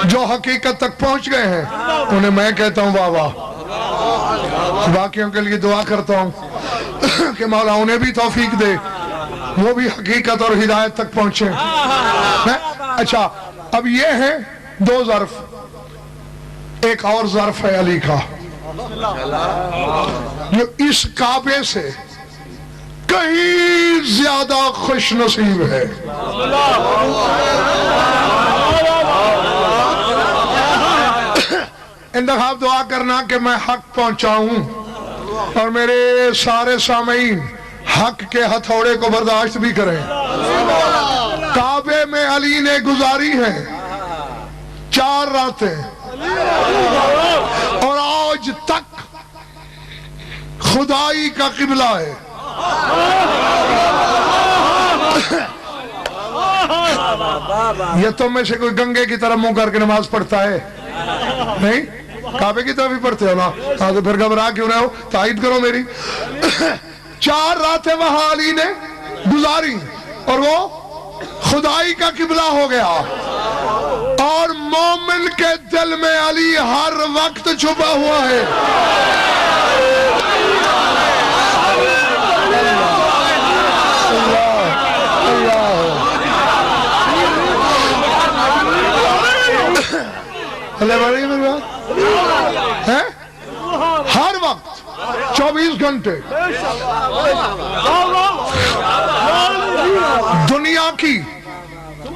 جو حقیقت تک پہنچ گئے ہیں انہیں میں کہتا ہوں واہ واہ، باقیوں کے لیے دعا کرتا ہوں کہ مولا انہیں بھی توفیق دے، وہ بھی حقیقت اور ہدایت تک پہنچے۔ اچھا اب یہ ہیں دو ظرف، ایک اور ظرف ہے علی کا، جو اس کعبے سے کہیں زیادہ خوش نصیب ہے۔ انتخاب دعا کرنا کہ میں حق پہنچاؤں اور میرے سارے سامعین حق کے ہتھوڑے کو برداشت بھی کریں۔ کعبے میں علی نے گزاری ہیں 4 راتیں، اور آج تک خدائی کا قبلہ ہے۔ یہ تم میں سے کوئی گنگے کی طرف منہ کر کے نماز پڑھتا ہے؟ نہیں، کعبے کی طرف ہی پڑھتے ہو نا؟ ہاں تو پھر گھبرا کیوں نہ ہو، تائید کرو میری۔ 4 راتیں وہاں علی نے گزاری اور وہ خدائی کا قبلہ ہو گیا، اور مومن کے دل میں علی ہر وقت چھپا ہوا ہے۔ ہر وقت 24 گھنٹے دنیا کی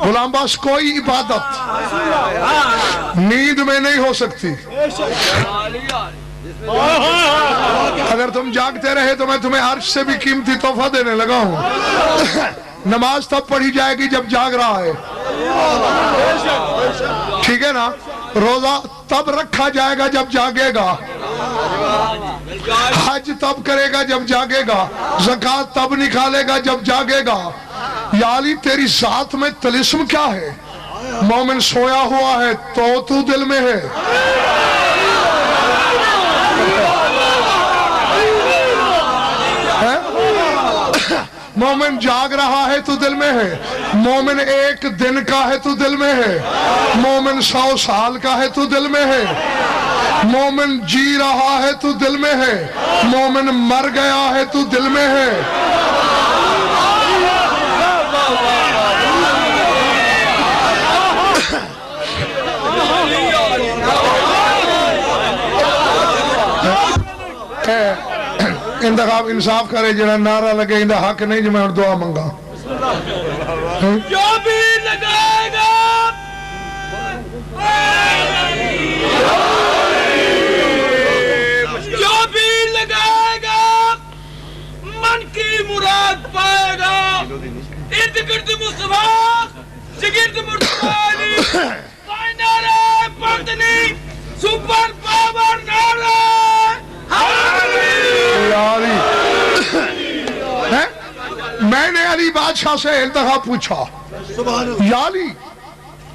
غلام باس کوئی عبادت نیند میں نہیں ہو سکتی۔ اگر تم جاگتے رہے تو میں تمہیں عرش سے بھی قیمتی تحفہ دینے لگا ہوں۔ نماز تب پڑھی جائے گی جب جاگ رہا ہے، ٹھیک ہے نا؟ روزہ تب رکھا جائے گا جب جاگے گا، حج تب کرے گا جب جاگے گا، زکوٰۃ تب نکالے گا جب جاگے گا۔ یا علی تیری ذات میں طلسم کیا ہے؟ مومن سویا ہوا ہے تو دل میں ہے۔ مومن جاگ رہا ہے تو دل میں ہے، مومن 1 دن کا ہے تو دل میں ہے، مومن 100 سال کا ہے تو دل میں ہے، مومن جی رہا ہے تو دل میں ہے، مومن مر گیا ہے تو دل میں ہے۔ انتخاب انصاف کرے جنہا نعرہ لگے اندہ حق نہیں جو میں اور دعا منگا۔ جو بھی لگائے گا جو بھی لگائے گا من کی مراد پائے گا۔ ارد گرد مصطفیٰ جگرد مرتبانی نعرہ پردنی سپر پاور نعرہ میں نے علی بادشاہ سے انتخاب پوچھا، یا علی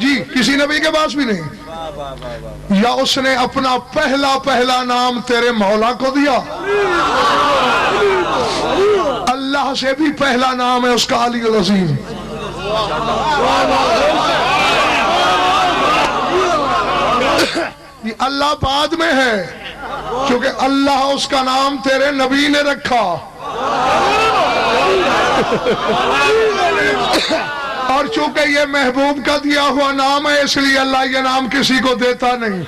جی کسی نبی کے پاس بھی نہیں. یا اس نے اپنا پہلا نام تیرے مولا کو دیا؟ اللہ سے بھی پہلا نام ہے اس کا علی العظیم. یہ اللہ بعد میں ہے کیونکہ اللہ اس کا نام تیرے نبی نے رکھا. اور چونکہ یہ محبوب کا دیا ہوا نام ہے اس لیے اللہ یہ نام کسی کو دیتا نہیں.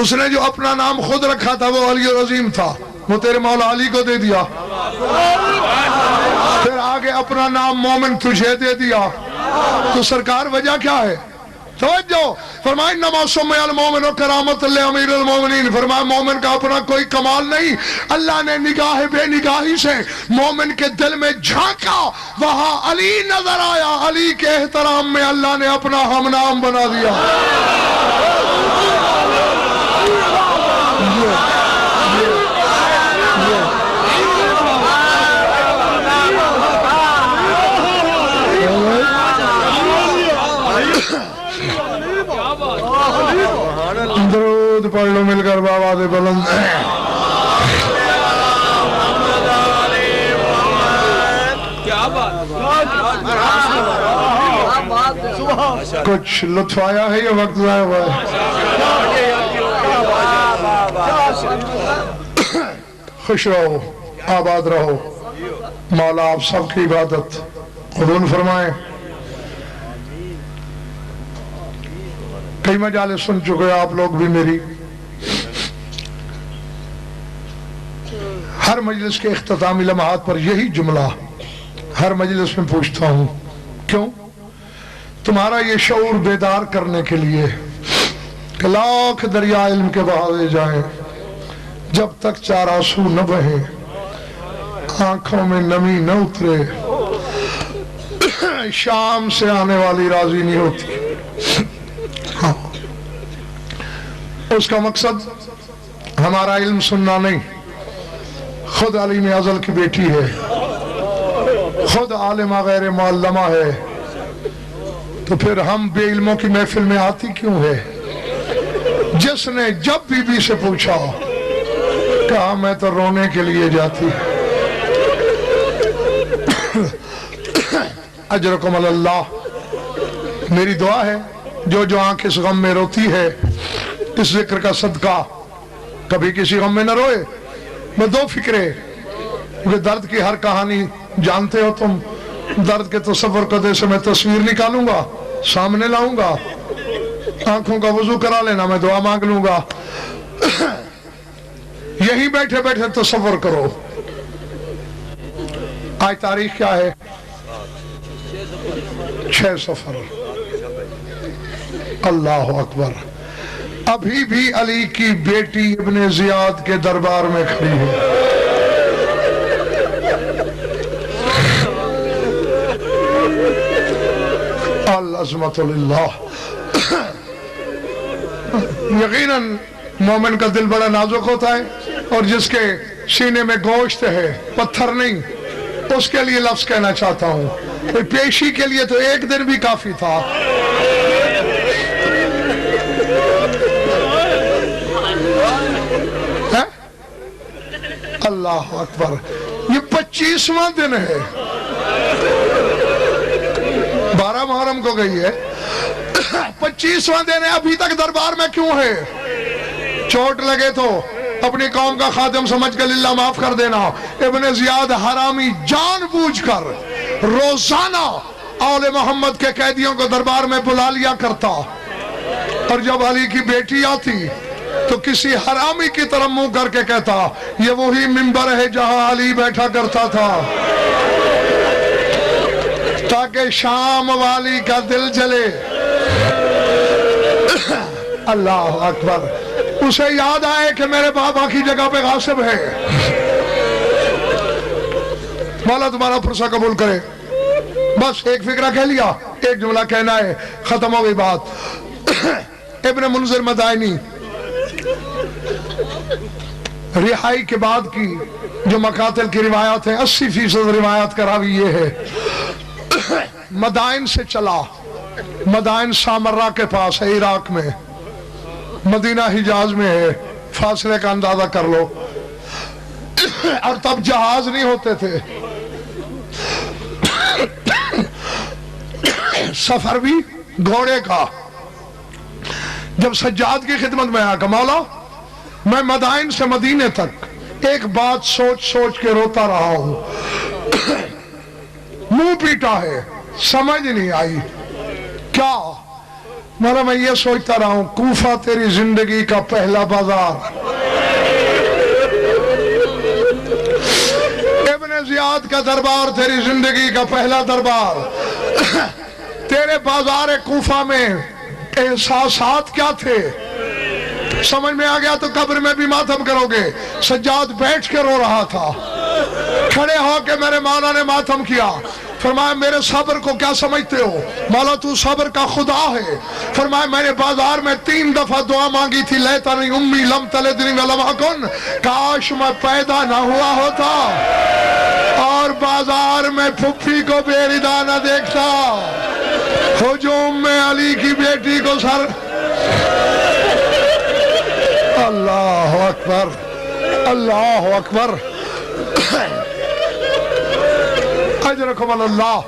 اس نے جو اپنا نام خود رکھا تھا وہ علی العظیم تھا، وہ تیرے مولا علی کو دے دیا. پھر آگے اپنا نام مومن تجھے دے دیا. تو سرکار وجہ کیا ہے؟ توجہ فرمایا انما سمي المؤمن کرامۃ لامیر المومنین. فرمایا مومن کا اپنا کوئی کمال نہیں، اللہ نے نگاہ بے نگاہی سے مومن کے دل میں جھانکا، وہاں علی نظر آیا، علی کے احترام میں اللہ نے اپنا ہم نام بنا دیا. درود پڑھ لو مل کر بابا دے بلند. کچھ لطف آیا ہے یا وقت ضائع ہوا ہے؟ خوش رہو، آباد رہو. مولا آپ سب کی عبادت قبول فرمائے. کئی مجالس سن چکے آپ لوگ بھی میری. ہر مجلس کے اختتامی لمحات پر یہی جملہ ہر مجلس میں پوچھتا ہوں. کیوں؟ تمہارا یہ شعور بیدار کرنے کے لیے کہ لاکھ دریا علم کے بہاوے جائیں، جب تک چار آنسو نہ بہیں، آنکھوں میں نمی نہ اترے، شام سے آنے والی راضی نہیں ہوتی. اس کا مقصد ہمارا علم سننا نہیں. خود علیم ازل کی بیٹی ہے، خود عالمہ غیر معلمہ ہے، تو پھر ہم بے علموں کی محفل میں آتی کیوں ہے؟ جس نے جب بی بی سے پوچھا کہا میں تو رونے کے لیے جاتی. اجرکم اللہ. میری دعا ہے جو آنکھ اس غم میں روتی ہے اس ذکر کا صدقہ کبھی کسی غم میں نہ روئے. میں دو فکرے، کیونکہ درد کی ہر کہانی جانتے ہو تم. درد کے تصور قدے سے میں تصویر نکالوں گا، سامنے لاؤں گا. آنکھوں کا وضو کرا لینا، میں دعا مانگ لوں گا. یہی بیٹھے بیٹھے تصور کرو. آج تاریخ کیا ہے؟ 6 صفر. اللہ اکبر. ابھی بھی علی کی بیٹی ابن زیاد کے دربار میں کھڑی ہے. العظمت للہ. یقیناً مومن کا دل بڑا نازک ہوتا ہے، اور جس کے سینے میں گوشت ہے پتھر نہیں، اس کے لیے لفظ کہنا چاہتا ہوں. پیشی کے لیے تو ایک دن بھی کافی تھا. اللہ اکبر. یہ 25واں دن ہے، 12 محرم کو گئی ہے، 25واں دن ہے. ابھی تک دربار میں کیوں ہے؟ چوٹ لگے تو اپنی قوم کا خادم سمجھ کر اللہ معاف کر دینا. ابن زیاد حرامی جان بوجھ کر روزانہ آل محمد کے قیدیوں کو دربار میں بلا لیا کرتا، اور جب علی کی بیٹی آتی تو کسی حرامی کی طرف منہ کر کے کہتا یہ وہی منبر ہے جہاں علی بیٹھا کرتا تھا، تاکہ شام والی کا دل جلے. اللہ اکبر. اسے یاد آئے کہ میرے بابا کی جگہ پہ غاصب ہے. مولا تمہارا پرسہ قبول کرے. بس ایک فکرہ کہہ لیا، ایک جملہ کہنا ہے، ختم ہو گئی بات. ابن منذر مدائنی رہائی کے بعد کی جو مقاتل کی روایات ہیں 80% روایات کا راوی یہ ہے. مدائن سے چلا. مدائن سامرہ کے پاس ہے عراق میں, مدینہ حجاز میں ہے, فاصلے کا اندازہ کر لو. اور تب جہاز نہیں ہوتے تھے, سفر بھی گھوڑے کا. جب سجاد کی خدمت میں آیا کہ مولا میں مدائن سے مدینے تک ایک بات سوچ سوچ کے روتا رہا ہوں, منہ پیٹا ہے, سمجھ نہیں آئی. کیا؟ مولا میں یہ سوچتا رہا ہوں کوفہ تیری زندگی کا پہلا بازار, ابن زیاد کا دربار تیری زندگی کا پہلا دربار. تیرے بازار کوفہ میں احساسات کیا تھے سمجھ میں آ گیا تو قبر میں بھی ماتم کرو گے. سجاد بیٹھ کے رو رہا تھا, کھڑے ہو کے میرے مولا نے ماتم کیا. فرمایا میرے صبر کو کیا سمجھتے ہو؟ مولا تو صبر کا خدا ہے. فرمایا میں نے بازار میں 3 دفعہ دعا مانگی تھی, لیتنی امی لم تلدنی ولم اکن, کاش میں پیدا نہ ہوا ہوتا اور بازار میں پھپھی کو بے ردا نہ دیکھتا. ہجوم میں علی کی بیٹی کو سر. اللہ اکبر, اللہ اکبر. اجرکم اللہ.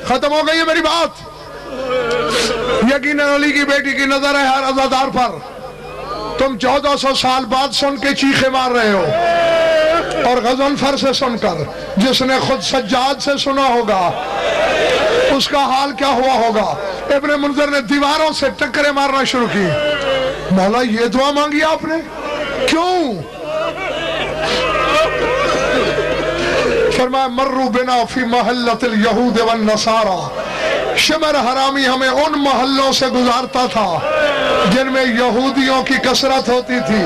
ختم ہو گئی ہے میری بات. یقیناً علی کی بیٹی کی نظر ہے ہر عزادار پر. تم 1400 سال بعد سن کے چیخے مار رہے ہو, اور غضنفر سے سن کر, جس نے خود سجاد سے سنا ہوگا اس کا حال کیا ہوا ہوگا. ابن منذر نے دیواروں سے ٹکرے مارنا شروع کی. مولا یہ دعا مانگی آپ نے, کیوں؟ فرمایا مروا بنا فی محلۃ الیہود والنصارى, شمر حرامی ہمیں ان محلوں سے گزارتا تھا جن میں یہودیوں کی کثرت ہوتی تھی,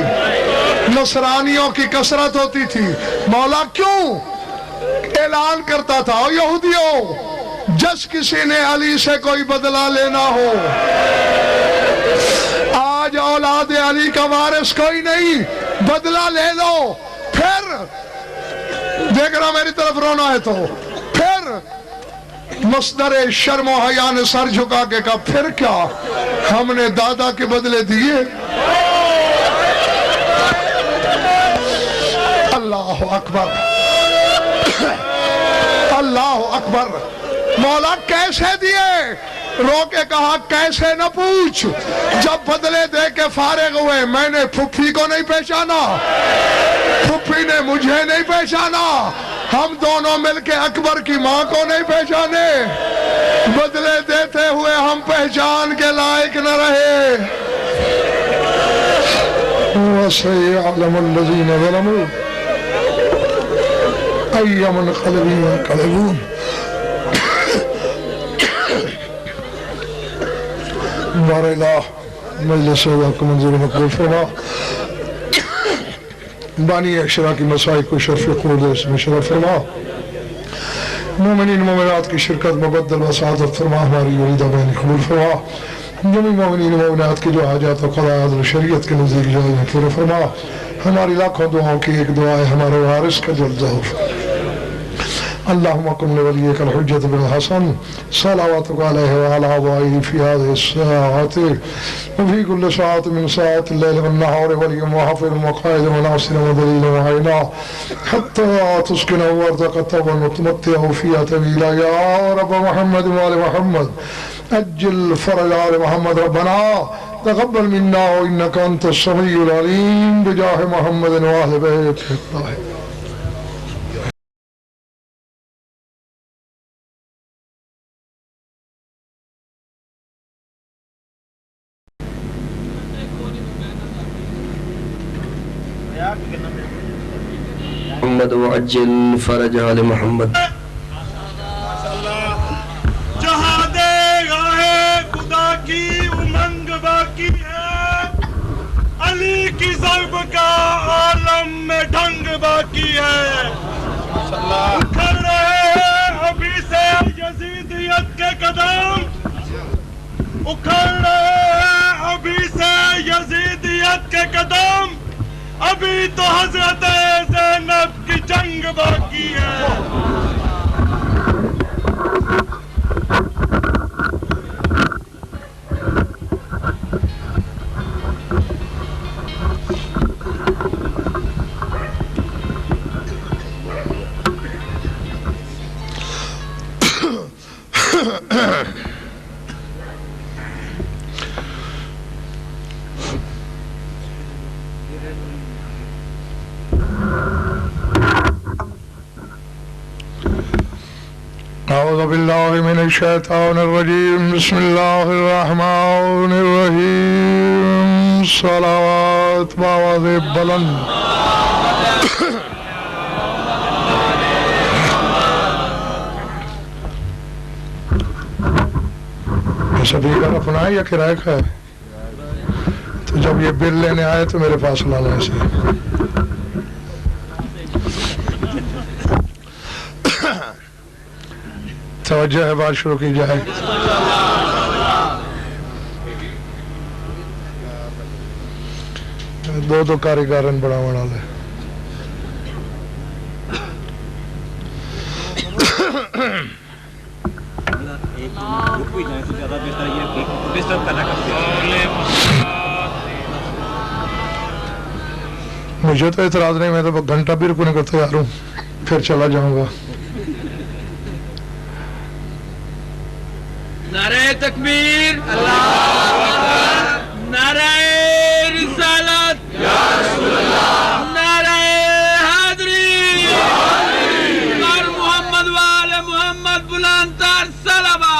نصرانیوں کی کثرت ہوتی تھی. مولا کیوں؟ اعلان کرتا تھا او یہودیوں, جس کسی نے علی سے کوئی بدلہ لینا ہو, آج اولاد علی کا وارث کوئی نہیں, بدلہ لے لو. پھر دیکھ رہا میری طرف رونا ہے تو پھر مصدر شرم و حیا نے سر جھکا کے کہا پھر کیا, ہم نے دادا کے بدلے دیے. اللہ اکبر, اللہ اکبر. مولا کیسے دیے؟ رو کے کہا کیسے نہ پوچھ. جب بدلے دے کے فارغ ہوئے میں نے پھپھی کو نہیں پہچانا, پھپھی نے مجھے نہیں پہچانا, ہم دونوں مل کے اکبر کی ماں کو نہیں پہچانے. بدلے دیتے ہوئے ہم پہچان کے لائق نہ رہے. وَسَيَعْلَمُ الَّذِينَ ظَلَمُوا أَيَّ مُنْقَلَبٍ يَنقَلِبُونَ. بار الہ مجلس اللہ کو منظور مقبول فرما. بانی اشرا کی مسائل کو شرف قرد میں شرف فرما. مومنین مومنات کی شرکت مبدل و سعادت فرما. ہماری یریدہ بین قبول فرما. جمعی مومنین مومنات کی جو حاجات و قضایات و شریعت کے نزدیک جائے پورے فرما. ہماری لاکھوں دعاوں کی ایک دعا ہے ہمارے وارث کا جلد ظہور. اللهم كن لوليك الحجة بن الحسن صلواتك عليه وعلى آبائه في هذه الساعة وفي كل ساعة من ساعات الليل والنهار واليوم وحفظ وقائد وناصر ودليل وعينا حتى تسكنه وارزق طوبا وتمتعه فيها طويلا. يا رب محمد وآل محمد أجل فرج آل محمد. ربنا تقبل منا وإنك أنت السميع العليم بجاه محمد وآل بيته الطاهرين. محمد وعجل فرج آل محمد. جہاں دے گاہ خدا کی امنگ باقی ہے, علی کی ضرب کا عالم میں ڈھنگ باقی ہے. اکھڑ رہے ابھی سے یزیدیت کے قدم, اکھڑ رہے ابھی سے یزیدیت کے قدم, ابھی تو حضرت زینب کی جنگ باقی ہے. اعوذ باللہ من الشیطان الرجیم بسم اللہ الرحمن الرحیم صلوات بآواز بلند صدیقہ اپنا ہے یا کرائے کا ہے؟ تو جب یہ بل لینے آئے تو میرے پاس لانا اسے. توجہ ہے، بات شروع کی جائے. دو کاریگارن بڑا بڑا لے. مجھے تو اعتراض نہیں، میں تو گھنٹہ بھی رکنے کو تیار ہوں، پھر چلا جاؤں گا. نعرہ تکبیر، اللہ اکبر، نعرہ رسالت، یا رسول اللہ، نعرہ حیدری، یا حیدری، اور محمد وآل محمد بلند تر صلوات.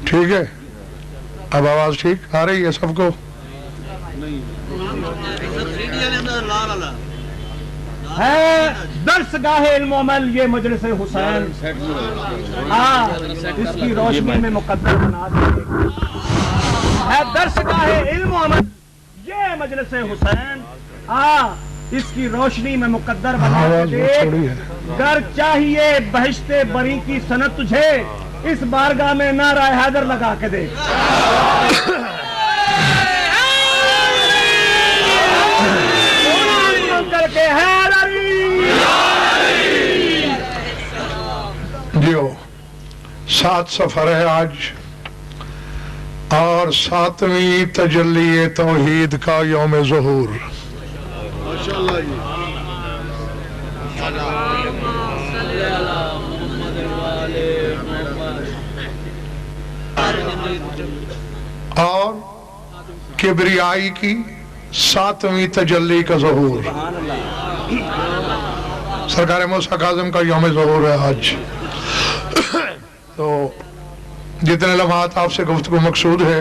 ٹھیک ہے، اب آواز ٹھیک آ رہی ہے سب کو؟ ہے درس گاہ علم و عمل یہ مجلس حسین، اس کی روشنی میں مقدر بنا دے. ہے درس گاہ علم و عمل یہ مجلس حسین، اس کی روشنی میں مقدر بنا دے. گر چاہیے بہشت بری کی سند تجھے، اس بارگاہ میں نعرہ حیدر لگا کے دے. جیو 7 سفر ہے آج، اور 7ویں تجلی توحید کا یوم ظہور. اور کبریائی کی 7ویں تجلی کا ظہور. سرکار موسیٰ کاظم کا یوم ظہور ہے آج. تو جتنے لمحات آپ سے گفتگو مقصود ہے،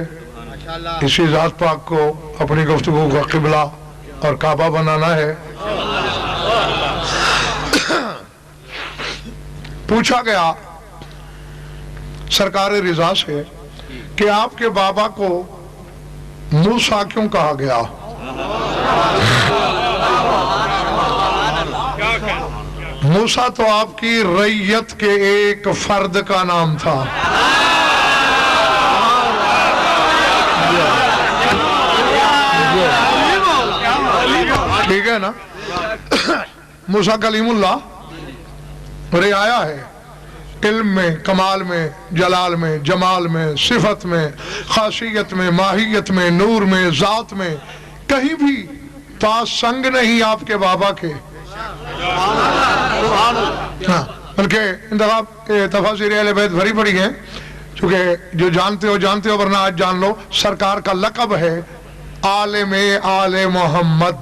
اسی ذات پاک کو اپنی گفتگو کا قبلہ اور کعبہ بنانا ہے. پوچھا گیا سرکار رضا سے کہ آپ کے بابا کو موسیٰ کیوں کہا گیا؟ موسیٰ تو آپ کی رعیت کے ایک فرد کا نام تھا. ٹھیک ہے نا؟ موسیٰ کلیم اللہ رعایا ہے، علم میں، کمال میں، جلال میں، جمال میں، صفت میں، خاصیت میں، ماہیت میں، نور میں، ذات میں، کہیں بھی پاس سنگ نہیں آپ کے بابا کے. بلکہ انتخاب تفاسیر اہل بیت بھری پڑی ہیں، چونکہ جو جانتے ہو ورنہ آج جان لو. سرکار کا لقب ہے عالم آل محمد.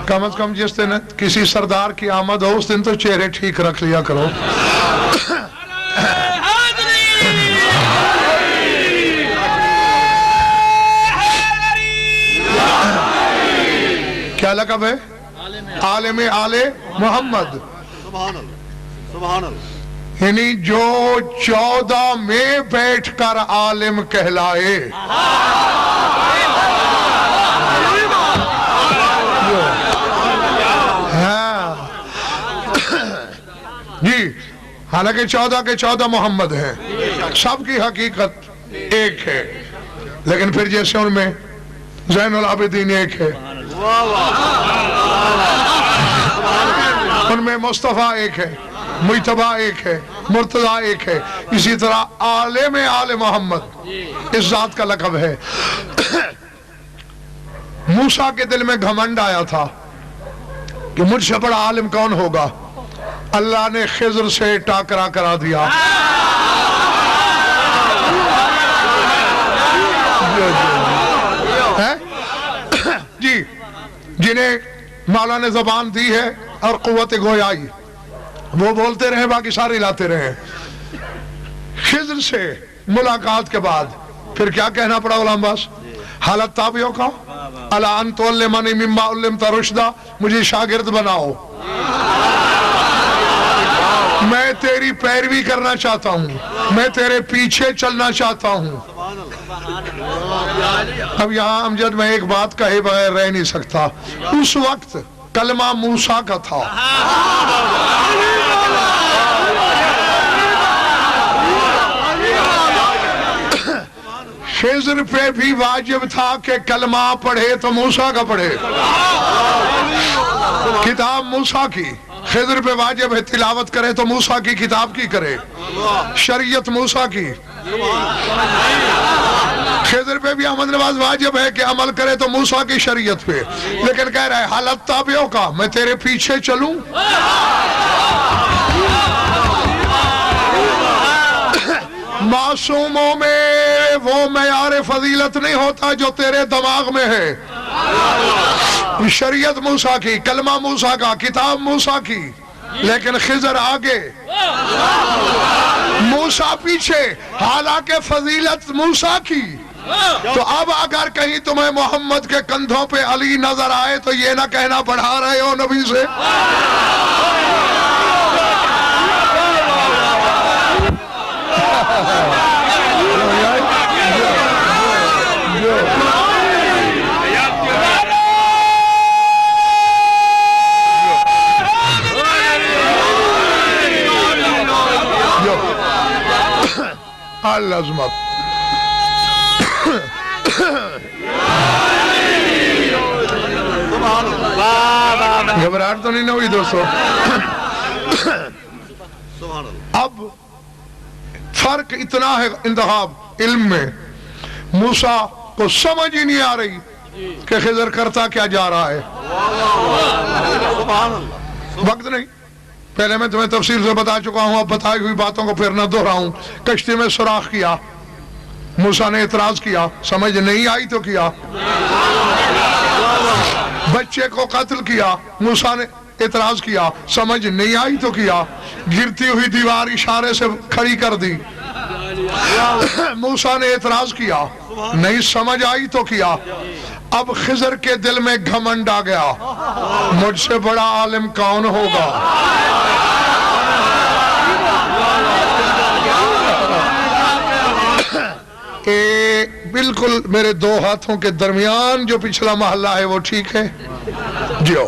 کم از کم جس دن کسی سردار کی آمد ہو اس دن تو چہرے ٹھیک رکھ لیا کرو. کیا لقب ہے؟ عالم آل محمد. یعنی جو 14 میں بیٹھ کر عالم کہلائے. جی، حالانکہ 14 کے 14 محمد ہیں، سب کی حقیقت ایک ہے، لیکن پھر جیسے ان میں زین العابدین ایک ہے، ان میں مصطفیٰ ایک ہے، مجتبیٰ ایک ہے، مرتضیٰ ایک ہے، اسی طرح عالم آل محمد اس ذات کا لقب ہے. موسیٰ کے دل میں گھمنڈ آیا تھا کہ مجھ سے بڑا عالم کون ہوگا. اللہ نے خضر سے ٹاکرا کرا دیا. جی جنہیں مولا نے زبان دی ہے اور قوت گویائی، وہ بولتے رہے، باقی سارے لاتے رہے. خضر سے ملاقات کے بعد پھر کیا کہنا پڑا غلام عباس؟ حالت تابعوں کا الا ان تعلمنی مما علمت رشدا، مجھے شاگرد بناؤ، میں تیری پیروی کرنا چاہتا ہوں، میں تیرے پیچھے چلنا چاہتا ہوں. اب یہاں امجد میں ایک بات کہے بغیر رہ نہیں سکتا. اس وقت کلمہ موسیٰ کا تھا، خضر پہ بھی واجب تھا کہ کلمہ پڑھے تو موسیٰ کا پڑھے، کتاب موسیٰ کی. خضر پہ واجب ہے تلاوت کرے تو موسیٰ کی کتاب کی کرے، شریعت موسیٰ کی. خضر پہ بھی احمد نواز واجب ہے کہ عمل کرے تو موسیٰ کی شریعت پہ، لیکن کہہ رہا ہے حالت تابعوں کا، میں تیرے پیچھے چلوں. معصوموں میں وہ معیار فضیلت نہیں ہوتا جو تیرے دماغ میں ہے. شریعت موسیٰ کی، کلمہ موسیٰ کا، کتاب موسیٰ کی، لیکن خضر آگے، موسیٰ پیچھے، حالانکہ فضیلت موسیٰ کی. تو اب اگر کہیں تمہیں محمد کے کندھوں پہ علی نظر آئے تو یہ نہ کہنا پڑھا رہے ہو نبی سے. العظمت. گھبراہٹ تو نہیں ہوئی دوستو؟ اب فرق اتنا ہے انتخاب علم میں، موسیٰ کو سمجھ ہی نہیں آ رہی کہ خضر کرتا کیا جا رہا ہے. وقت نہیں، پہلے میں تمہیں تفصیل سے بتا چکا ہوں، اب بتائی ہوئی باتوں کو پھر نہ دہراؤں. کشتی میں سوراخ کیا، موسیٰ نے اعتراض کیا، سمجھ نہیں آئی تو کیا. بچے کو قتل کیا، موسیٰ نے اعتراض کیا، سمجھ نہیں آئی تو کیا. گرتی ہوئی دیوار اشارے سے کھڑی کر دی، موسیٰ نے اعتراض کیا، نہیں سمجھ آئی تو کیا. اب خضر کے دل میں گھمنڈ آ گیا، مجھ سے بڑا عالم کون ہوگا. بالکل میرے دو ہاتھوں کے درمیان جو پچھلا محلہ ہے وہ ٹھیک ہے جیو.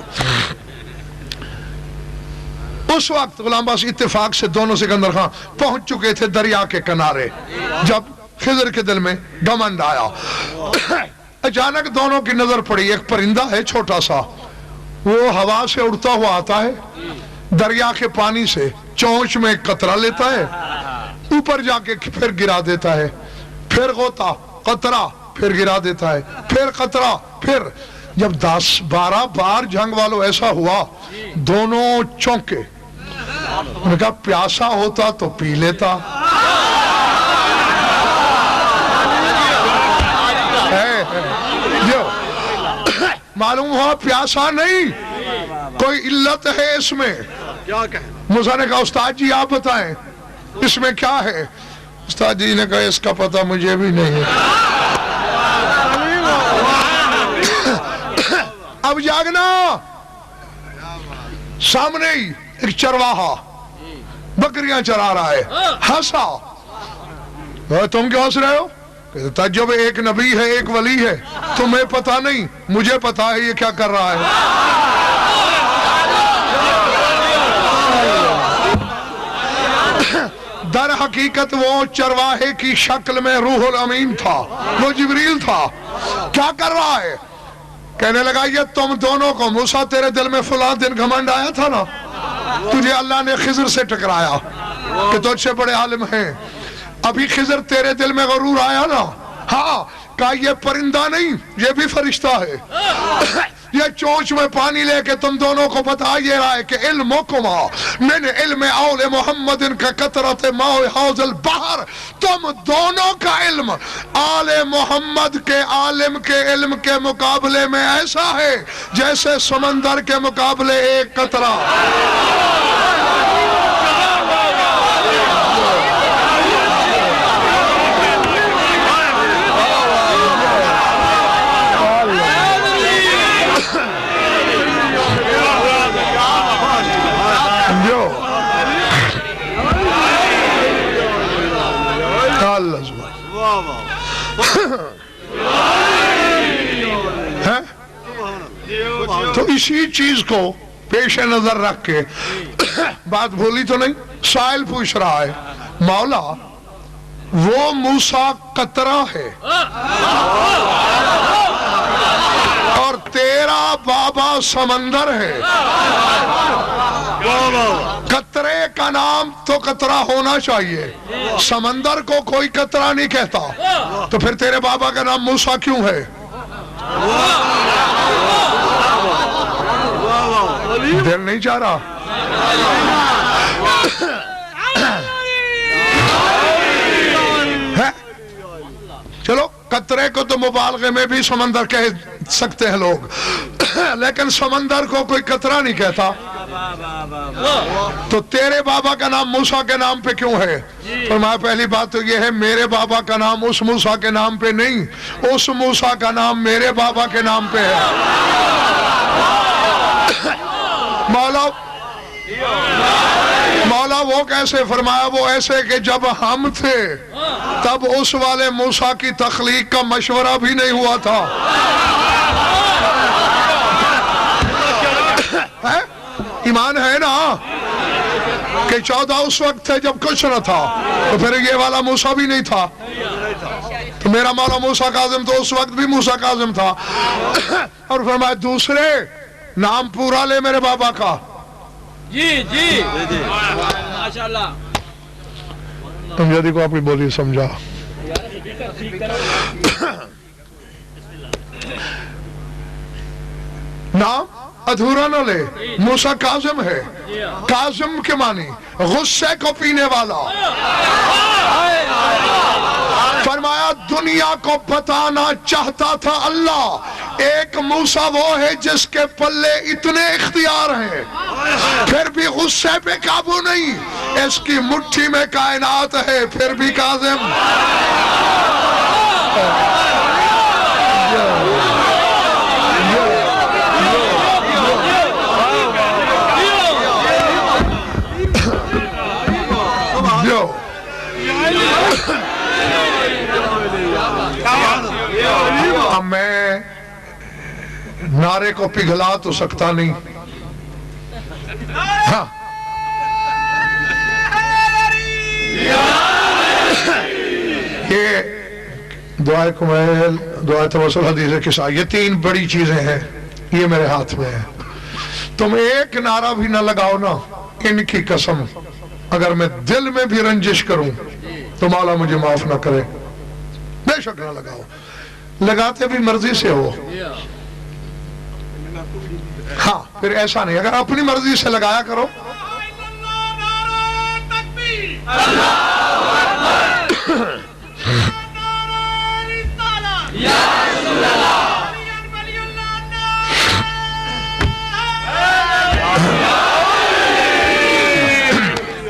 اس وقت غلام عباس اتفاق سے دونوں سکندر خان پہنچ چکے تھے دریا کے کنارے. جب خضر کے دل میں گھمنڈ آیا، اچانک دونوں کی نظر پڑی، ایک پرندہ ہے چھوٹا سا، وہ ہوا سے اڑتا ہوا آتا ہے، دریا کے پانی سے چونچ میں قطرہ لیتا ہے، اوپر جا کے پھر گرا دیتا ہے، پھر غوطہ، قطرہ، پھر گرا دیتا ہے، پھر قطرہ، پھر. جب 10-12 بار جنگ والوں ایسا ہوا، دونوں چونکے. انہوں نے کہا پیاسا ہوتا تو پی لیتا. معلوم ہوا پیاسا نہیں، کوئی علت ہے اس میں. موسیٰ نے کہا استاد جی آپ بتائیں اس میں کیا ہے. استاد جی نے کہا اس کا پتہ مجھے بھی نہیں ہے. اب جاگنا. سامنے ہی ایک چرواہا بکریاں چرا رہا ہے، ہنسا. تم کیوں ہنس رہے ہو؟ جب ایک نبی ہے ایک ولی ہے، تمہیں پتہ نہیں، مجھے پتہ ہے یہ کیا کر رہا ہے. در حقیقت وہ چرواہے کی شکل میں روح الامین تھا، وہ جبریل تھا. کیا کر رہا ہے؟ کہنے لگا یہ تم دونوں کو، موسیٰ تیرے دل میں فلاں دن گھمنڈ آیا تھا نا، تجھے اللہ نے خضر سے ٹکرایا کہ تجھ سے بڑے عالم ہیں. ابھی خضر تیرے دل میں غرور آیا نا، ہاں کہا یہ پرندہ نہیں، یہ بھی فرشتہ ہے. یہ چونچ میں پانی لے کے تم دونوں کو بتا یہ رہا ہے کہ علمکما من علم آل محمد کا قطرۃ ماء حوض البحر، تم دونوں کا علم آل محمد کے عالم کے علم کے مقابلے میں ایسا ہے جیسے سمندر کے مقابلے ایک قطرہ۔ تو اسی چیز کو پیش نظر رکھ کے بات بھولی تو نہیں؟ سائل پوچھ رہا ہے مولا وہ موسیٰ قطرہ ہے اور تیرا بابا سمندر ہے، قطرے کا نام تو قطرہ ہونا چاہیے، سمندر کو کوئی قطرہ نہیں کہتا، تو پھر تیرے بابا کا نام موسیٰ کیوں ہے؟ دل نہیں چاہ رہا؟ چلو قطرے کو تو مبالغے میں بھی سمندر کہہ سکتے ہیں لوگ، لیکن سمندر کو کوئی قطرہ نہیں کہتا، تو تیرے بابا کا نام موسیٰ کے نام پہ کیوں ہے؟ فرمایا پہلی بات تو یہ ہے میرے بابا کا نام اس موسیٰ کے نام پہ نہیں، اس موسیٰ کا نام میرے بابا کے نام پہ ہے۔ مولا وہ کیسے؟ فرمایا وہ ایسے کہ جب ہم تھے تب اس والے موسیٰ کی تخلیق کا مشورہ بھی نہیں ہوا تھا۔ ایمان ہے نا کہ 14 اس وقت تھے جب کچھ نہ تھا، تو پھر یہ والا موسیٰ بھی نہیں تھا، تو میرا مولا موسیٰ کاظم تو اس وقت بھی موسیٰ کاظم تھا۔ اور فرمایا دوسرے نام پورا لے میرے بابا کا۔ جی جی ماشاءاللہ، تم جدی کو آپ کی بولی سمجھا۔ نام ادھورا نہ لے، موسیٰ کاظم ہے، کاظم کے معنی غصے کو پینے والا۔ فرمایا دنیا کو بتانا چاہتا تھا اللہ ایک موسیٰ وہ ہے جس کے پلے اتنے اختیار ہیں پھر بھی غصے پہ قابو نہیں، اس کی مٹھی میں کائنات ہے پھر بھی کاظم۔ اب میں نعرے کو پگھلا تو سکتا نہیں، ہاں یہ دعائے کمیل، دعائے توسل، حدیث قصہ، یہ 3 بڑی چیزیں ہیں، یہ میرے ہاتھ میں ہے۔ تم ایک نعرہ بھی نہ لگاؤ نا، ان کی قسم اگر میں دل میں بھی رنجش کروں تو مولا مجھے معاف نہ کرے، بے شک نہ لگاؤ، لگاتے بھی مرضی سے ہو، ہاں پھر ایسا نہیں، اگر اپنی مرضی سے لگایا کرو۔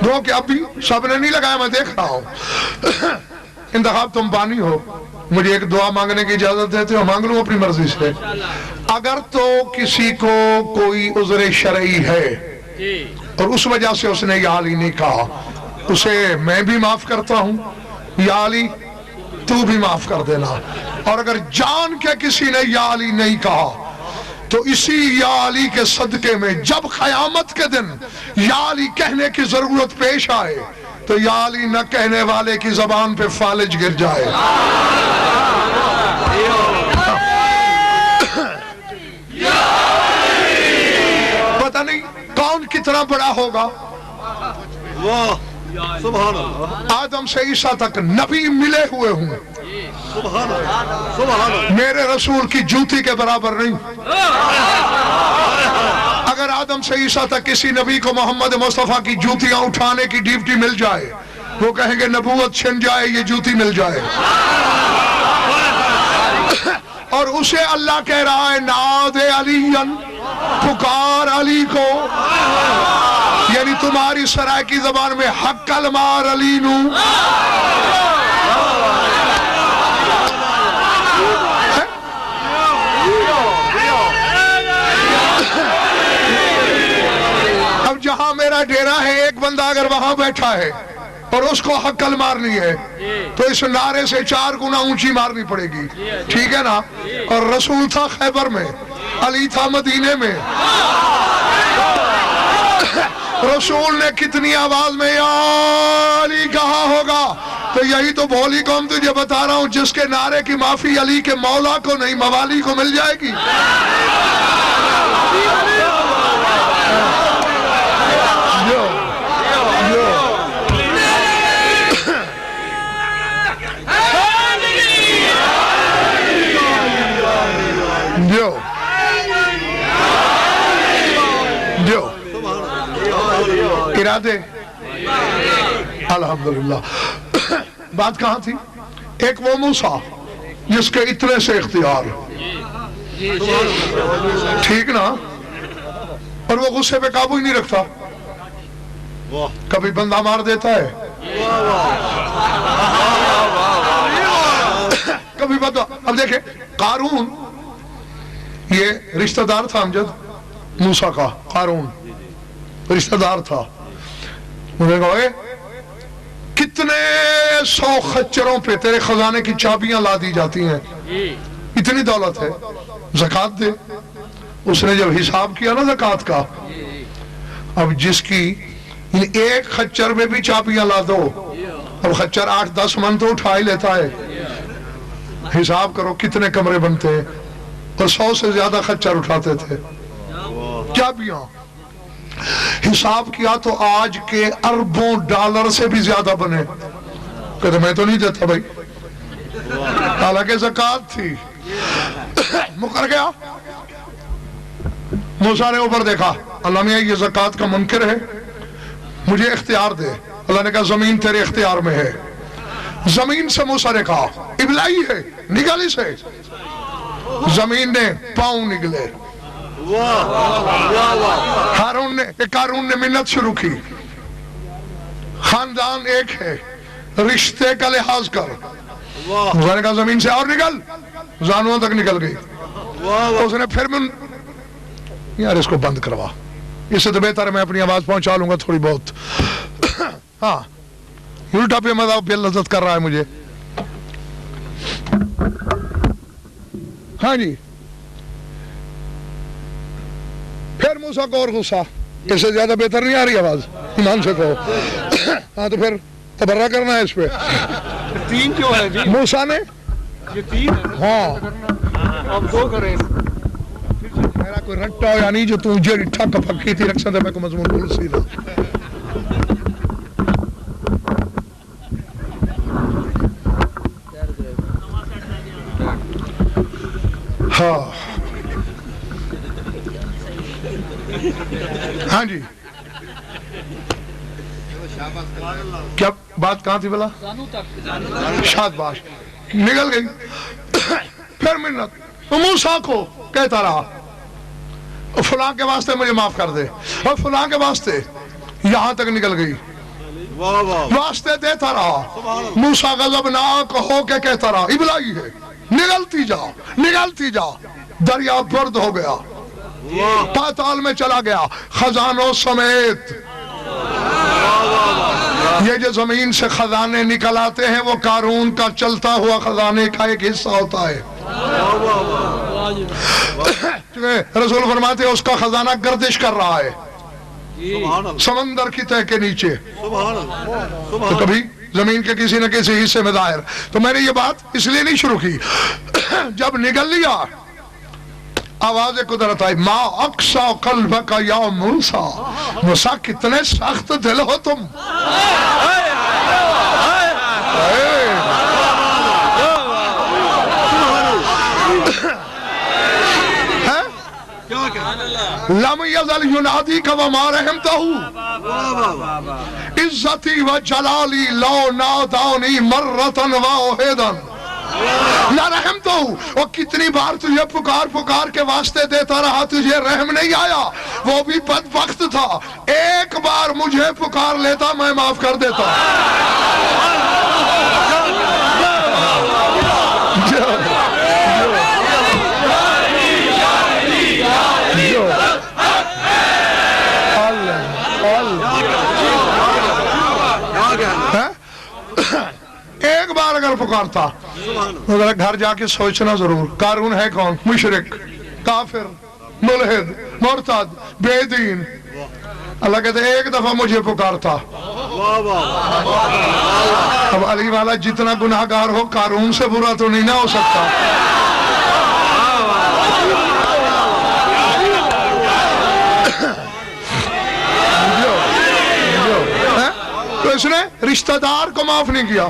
دو کہ اب بھی سب نے نہیں لگایا، میں دیکھ رہا ہوں۔ انتخاب تم بانی ہو، مجھے ایک دعا مانگنے کی اجازت دیتے ہو، مانگ لوں اپنی مرضی سے۔ اگر تو کسی کو کوئی عذر شرعی ہے اور اس وجہ سے اس نے یا علی نہیں کہا، اسے میں بھی معاف کرتا ہوں، یا علی تو بھی معاف کر دینا۔ اور اگر جان کے کسی نے یا علی نہیں کہا تو اسی یا علی کے صدقے میں جب قیامت کے دن یا علی کہنے کی ضرورت پیش آئے تو یا علی نہ کہنے والے کی زبان پہ فالج گر جائے۔ پتہ نہیں کون کتنا بڑا ہوگا، سبحان اللہ، آدم سے عیسیٰ تک نبی ملے ہوئے ہوں، میرے رسول کی جوتی کے برابر نہیں. اگر آدم سے عیسیٰ تک کسی نبی کو محمد مصطفیٰ کی جوتیاں اٹھانے کی ڈیوٹی مل جائے, وہ کہیں گے نبوت چھن جائے, یہ جوتی مل جائے. اور اسے اللہ کہہ رہا ہے ناد علی, پکار علی کو, یعنی تمہاری سرائے کی زبان میں حق المار علی نو. اب جہاں میرا ڈیرا ہے, ایک بندہ اگر وہاں بیٹھا ہے اور اس کو حقل مارنی ہے تو اس نعرے سے 4 گنا اونچی مارنی پڑے گی, ٹھیک ہے نا. اور رسول تھا خیبر میں, علی تھا مدینے میں. رسول نے کتنی آواز میں یا علی کہا ہوگا, تو یہی تو بھولی قوم تجھے بتا رہا ہوں, جس کے نعرے کی معافی علی کے مولا کو نہیں موالی کو مل جائے گی. ارادے الحمدللہ. بات کہاں تھی؟ ایک وہ موسیٰ جس کے اتنے سے اختیار, ٹھیک نا, اور وہ غصے پہ قابو ہی نہیں رکھتا, کبھی بندہ مار دیتا ہے, کبھی بندہ. اب دیکھیں قارون, یہ رشتہ دار تھا امجد موسیٰ کا. قارون رشتہ دار تھا. انہوں نے کہا کتنے 100 خچروں پہ تیرے خزانے کی چابیاں لا دی جاتی ہیں, اتنی دولت ہے, زکوٰۃ دے. اس نے جب حساب کیا نا زکوٰۃ کا, اب جس کی ایک خچر میں بھی چابیاں لا دو, اب خچر 8-10 من تو اٹھا ہی لیتا ہے. حساب کرو کتنے کمرے بنتے ہیں, اور 100 سے زیادہ خچر اٹھاتے تھے چابیاں. حساب کیا تو آج کے اربوں ڈالر سے بھی زیادہ بنے. کہتے میں تو نہیں دیتا بھائی, حالانکہ زکوٰۃ تھی. مکر گیا. موسیٰ نے اوپر دیکھا, اللہ میاں یہ زکوٰۃ کا منکر ہے, مجھے اختیار دے. اللہ نے کہا زمین تیرے اختیار میں ہے. زمین سے موسیٰ نے کہا ابلائی ہے, نکل اسے. زمین نے پاؤں نکلے. قارون نے منت شروع کی, خاندان ایک ہے, رشتے کا لحاظ کر. موسیٰ نے کہا زمین سے اور نکل, زانووں تک نکل گئی. اس نے پھر یار اس کو بند کروا, اس سے تو بہتر ہے میں اپنی آواز پہنچا لوں گا تھوڑی بہت. ہاں الٹا پہ مذہب پہ لذت کر رہا ہے مجھے. ہاں جی. پھر موسیٰ کو اور غصہ, اس سے زیادہ بہتر نہیں آ رہی آواز, ایمان سے کہو. ہاں تو پھر تبرہ کرنا ہے اس پہ. 3 کیوں ہے جی موسیٰ نے, یہ 3 ہے, ہاں اب 2 کریں. میرا کوئی رٹا ہو یا نہیں جو تجھے اٹھا کپکی تھی رکھ سکتے میں کو مضمون بول سیدھا. ہاں ہاں جی. کیا بات کہاں تھی بلا؟ شاباش, نکل گئی. پھر منت موسیٰ کو کہتا رہا فلاں کے واسطے مجھے معاف کر دے, اور فلاں کے واسطے, یہاں تک نکل گئی. واسطے دیتا رہا. موسیٰ غضبناک ہو کے کہتا رہا ابلائی ہے, نگلتی جا نگلتی جا. دریا برد ہو گیا, پاتال میں چلا گیا خزانوں سمیت. یہ جو زمین سے خزانے نکل آتے ہیں وہ قارون کا چلتا ہوا خزانے کا ایک حصہ ہوتا ہے. رسول فرماتے ہیں اس کا خزانہ گردش کر رہا ہے سمندر کی تہہ کے نیچے, تو کبھی زمین کے کسی نہ کسی حصے میں ظاہر. تو میں نے یہ بات اس لیے نہیں شروع کی, جب نکل لیا آواز قدرت آئی, ما اقسا قلبک یا موسیٰ, موسیٰ کتنے سخت دل ہو تم. لم یزل ینادی کا وما رحمتہ عزتی و جلالی لو نادانی مرتن واحدن لا رحمتہ وہ کتنی بار تجھے پکار کے واسطے دیتا رہا تجھے رحم نہیں آیا وہ بھی بدبخت تھا ایک بار مجھے پکار لیتا میں معاف کر دیتا ایک بار اگر پکارتا اگر گھر جا کے سوچنا ضرور قارون ہے کون مشرک کافر ملحد مرتد بے دین اللہ کہتے ہیں ایک دفعہ مجھے پکارتا اب علی والا جتنا گناہگار ہو قارون سے برا تو نہیں نہ ہو سکتا تو اس نے رشتہ دار کو معاف نہیں کیا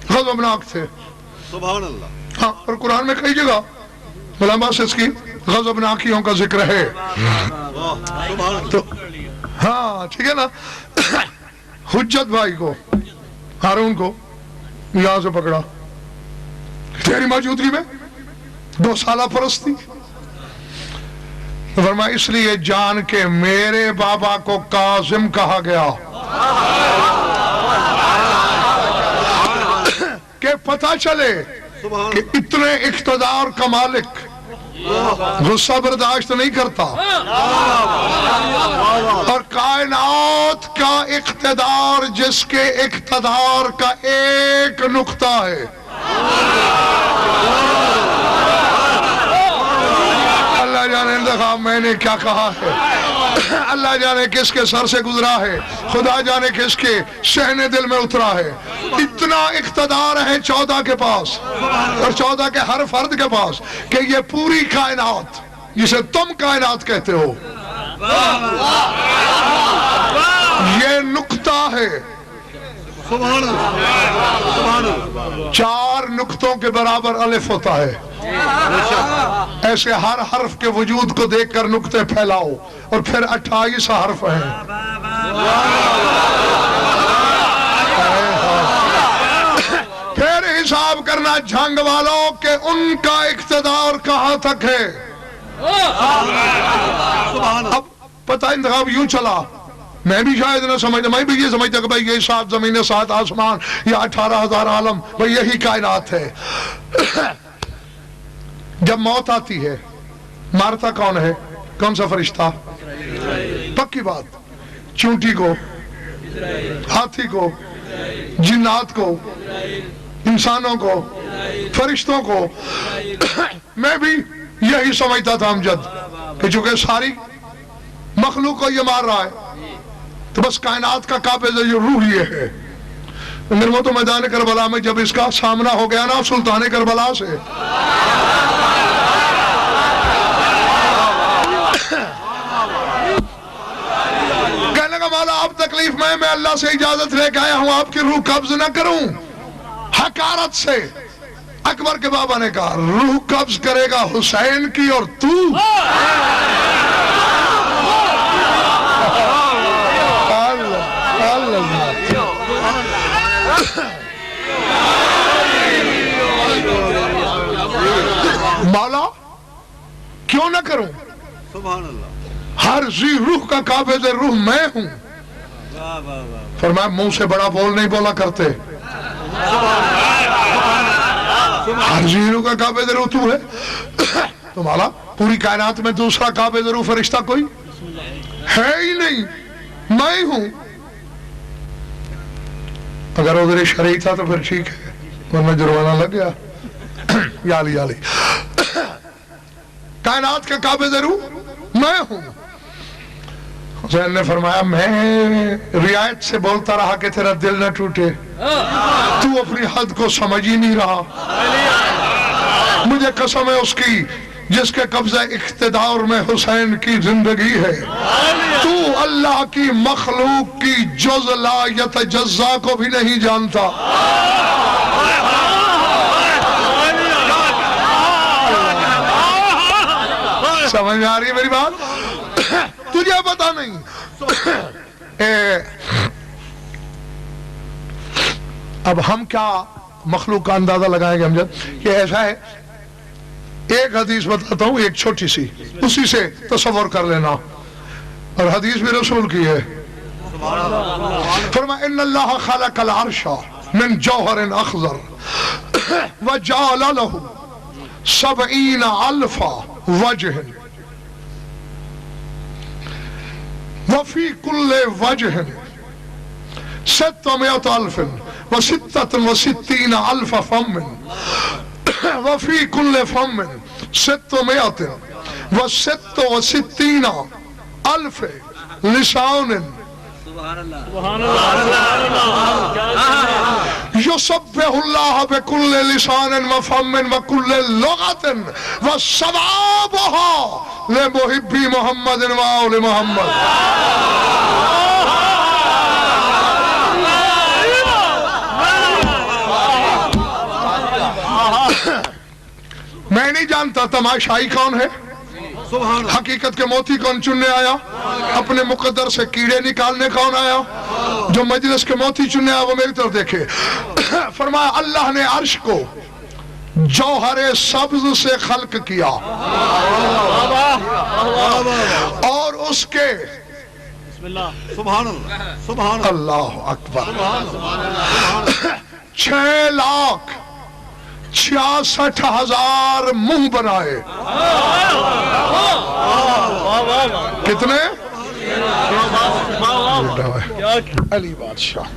غضبناک تھے سبحان اللہ ہاں اور قرآن میں کئی جگہ علماء سے اس کی غضبناکیوں کا ذکر ہے تو ہاں ٹھیک ہے نا حجت بھائی کو ہارون کو یہاں سے پکڑا تیری موجودگی میں 2 سالہ پرستی فرمایا اس لیے جان کے میرے بابا کو کاظم کہا گیا کہ پتہ چلے کہ اتنے اقتدار کا مالک غصہ برداشت نہیں کرتا اور کائنات کا اقتدار جس کے اقتدار کا ایک نقطہ ہے اللہ جانے انتخاب میں نے کیا کہا ہے اللہ جانے کس کے سر سے گزرا ہے خدا جانے کس کے شہنے دل میں اترا ہے اتنا اقتدار ہے 14 کے پاس اور 14 کے ہر فرد کے پاس کہ یہ پوری کائنات جسے تم کائنات کہتے ہو یہ نقطہ ہے 4 نقطوں کے برابر الف ہوتا ہے ایسے ہر حرف کے وجود کو دیکھ کر نقطے پھیلاؤ اور پھر 28 حرف ہیں پھر حساب کرنا جھنگ والوں کہ ان کا اقتدار کہاں تک ہے اب پتہ انتخاب یوں چلا میں بھی شاید نہ سمجھتا میں بھی یہ سمجھتا کہ بھئی یہ 7 زمینیں 7 آسمان یا 18,000 عالم بھئی یہی کائنات ہے جب موت آتی ہے مارتا کون ہے کون سا فرشتہ پکی بات چونٹی کو ہاتھی کو جنات کو انسانوں کو فرشتوں کو میں بھی یہی سمجھتا تھا امجد کہ چونکہ ساری مخلوق کو یہ مار رہا ہے تو بس کائنات کا قابض یہ روح یہ ہے اندر وہ تو میدان کربلا میں جب اس کا سامنا ہو گیا نا سلطان کربلا سے کہنے لگا مولا آپ تکلیف میں اللہ سے اجازت لے کے آیا ہوں آپ کی روح قبض نہ کروں حقارت سے اکبر کے بابا نے کہا روح قبض کرے گا حسین کی اور تو مولا کیوں نہ کروں سبحان اللہ ہر ذی روح کا قابض روح میں ہوں فرمایا منہ سے بڑا بول نہیں بولا کرتے ہر ذی روح کا قابض روح تو ہے تو مولا پوری کائنات میں دوسرا قابض روح فرشتہ کوئی ہے ہی نہیں میں ہوں اگر ادھر شرعی تھا تو پھر ٹھیک ہے ورنہ جرمانہ لگ گیا یالی کائنات کا قابض روح میں ہوں حسین نے فرمایا میں رعایت سے بولتا رہا کہ تیرا دل نہ ٹوٹے تو اپنی حد کو سمجھ ہی نہیں رہا مجھے قسم ہے اس کی جس کے قبضہ اقتدار میں حسین کی زندگی ہے تو اللہ کی مخلوق کی جز لا یتجزا کو بھی نہیں جانتا سمجھ آ رہی ہے میری بات تجھے پتا نہیں اب ہم کیا مخلوق کا اندازہ لگائیں گے امجد کہ ایسا ہے. ایک حدیث بتاتا ہوں ایک چھوٹی سی, اسی سے تصور کر لینا, اور حدیث بھی رسول کی ہے. فرمایا ان اللہ خلق العرش من جوہر اخضر وجعل له 70,000 وجہ وفي كل وجه 666,000 فم وفي كل فم 666,000 لسان يسبح الله بكل لسان وفم وكل لغة وثوابها لمحبي محمد وآل محمد. میں نہیں جانتا تماشائی کون ہے, حقیقت کے موتی کون چننے آیا, اپنے مقدر سے کیڑے نکالنے کون آیا, جو مجلس کے موتی چننے آیا وہ میری طرف دیکھے. فرمایا اللہ نے عرش کو جوہر سبز سے خلق کیا اور اس کے اللہ اکبر 6,66,000 منہ بنائے. کتنے؟ علی بادشاہ.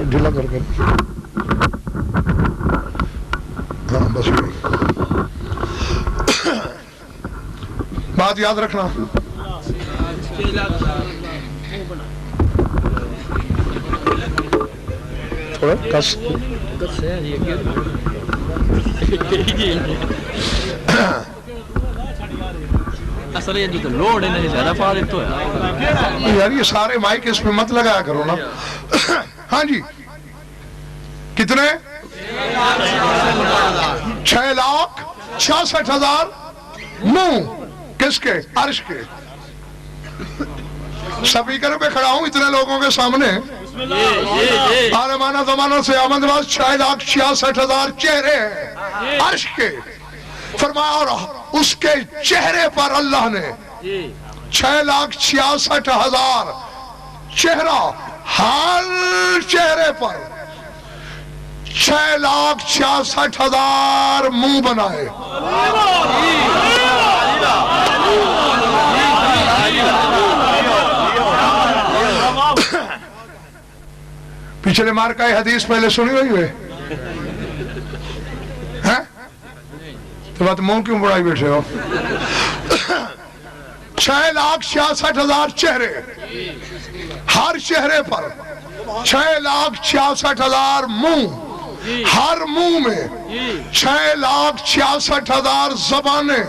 ڈھیلا کر کے ہاں بس بات یاد رکھنا. تھوڑا کس اصل یہ جو لوڈ ہے نہیں زیادہ پا دیتا ہے یار, یہ سارے مائک اس پہ مت لگایا کرو نا. ہاں جی کتنے؟ 6,66,000 منہ کس کے؟ عرش کے. سپیکر پہ کھڑا ہوں اتنے لوگوں کے سامنے, عالمانہ زمانہ سے آمد باز 6,66,000 چہرے ہیں عرش کے. فرمایا اور اس کے چہرے پر اللہ نے 6,66,000 چہرہ, ہر چہرے پر 6,66,000 منہ بنائے. پچھلے مارکہ حدیث پہلے سنی ہوئی ہوئے ہیں تو بات منہ کیوں بڑھائی بیٹھے ہو. 6,66,000 چہرے, ہر چہرے پر 6,66,000 منہ, ہر منہ میں 6,66,000 زبانیں.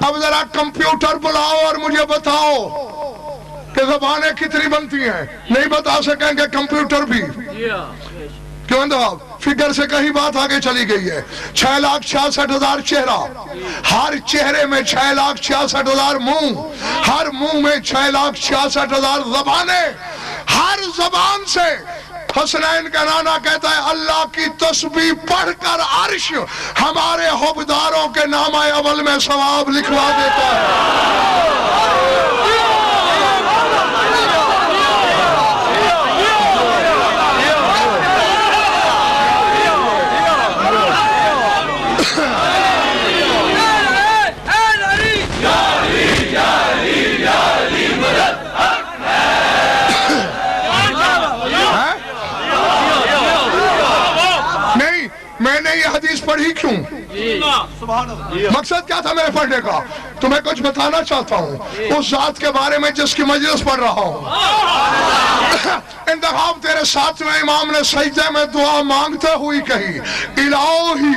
اب ذرا کمپیوٹر بلاؤ اور مجھے بتاؤ کہ زبانیں کتنی بنتی ہیں. نہیں بتا سکیں گے کمپیوٹر بھی. کیوں اندھاب فگر سے کہیں بات آگے چلی گئی ہے. 6,66,000 چہرہ, ہر چہرے میں 6,66,000 منہ, ہر منہ میں 6,66,000 زبانیں. ہر زبان سے حسنین کا نانا کہتا ہے اللہ کی تسبیح پڑھ کر عرش ہمارے حبداروں کے نامہ اول میں ثواب لکھوا دیتا ہے. پڑھی کیوں؟ مقصد کیا تھا میرے پڑھنے کا؟ تمہیں کچھ بتانا چاہتا ہوں اس ذات کے بارے میں جس کی مجلس پڑھ رہا ہوں. انتخاب تیرے ساتھ میں امام نے سجدے میں دعا مانگتے ہوئی کہی الہی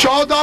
14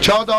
14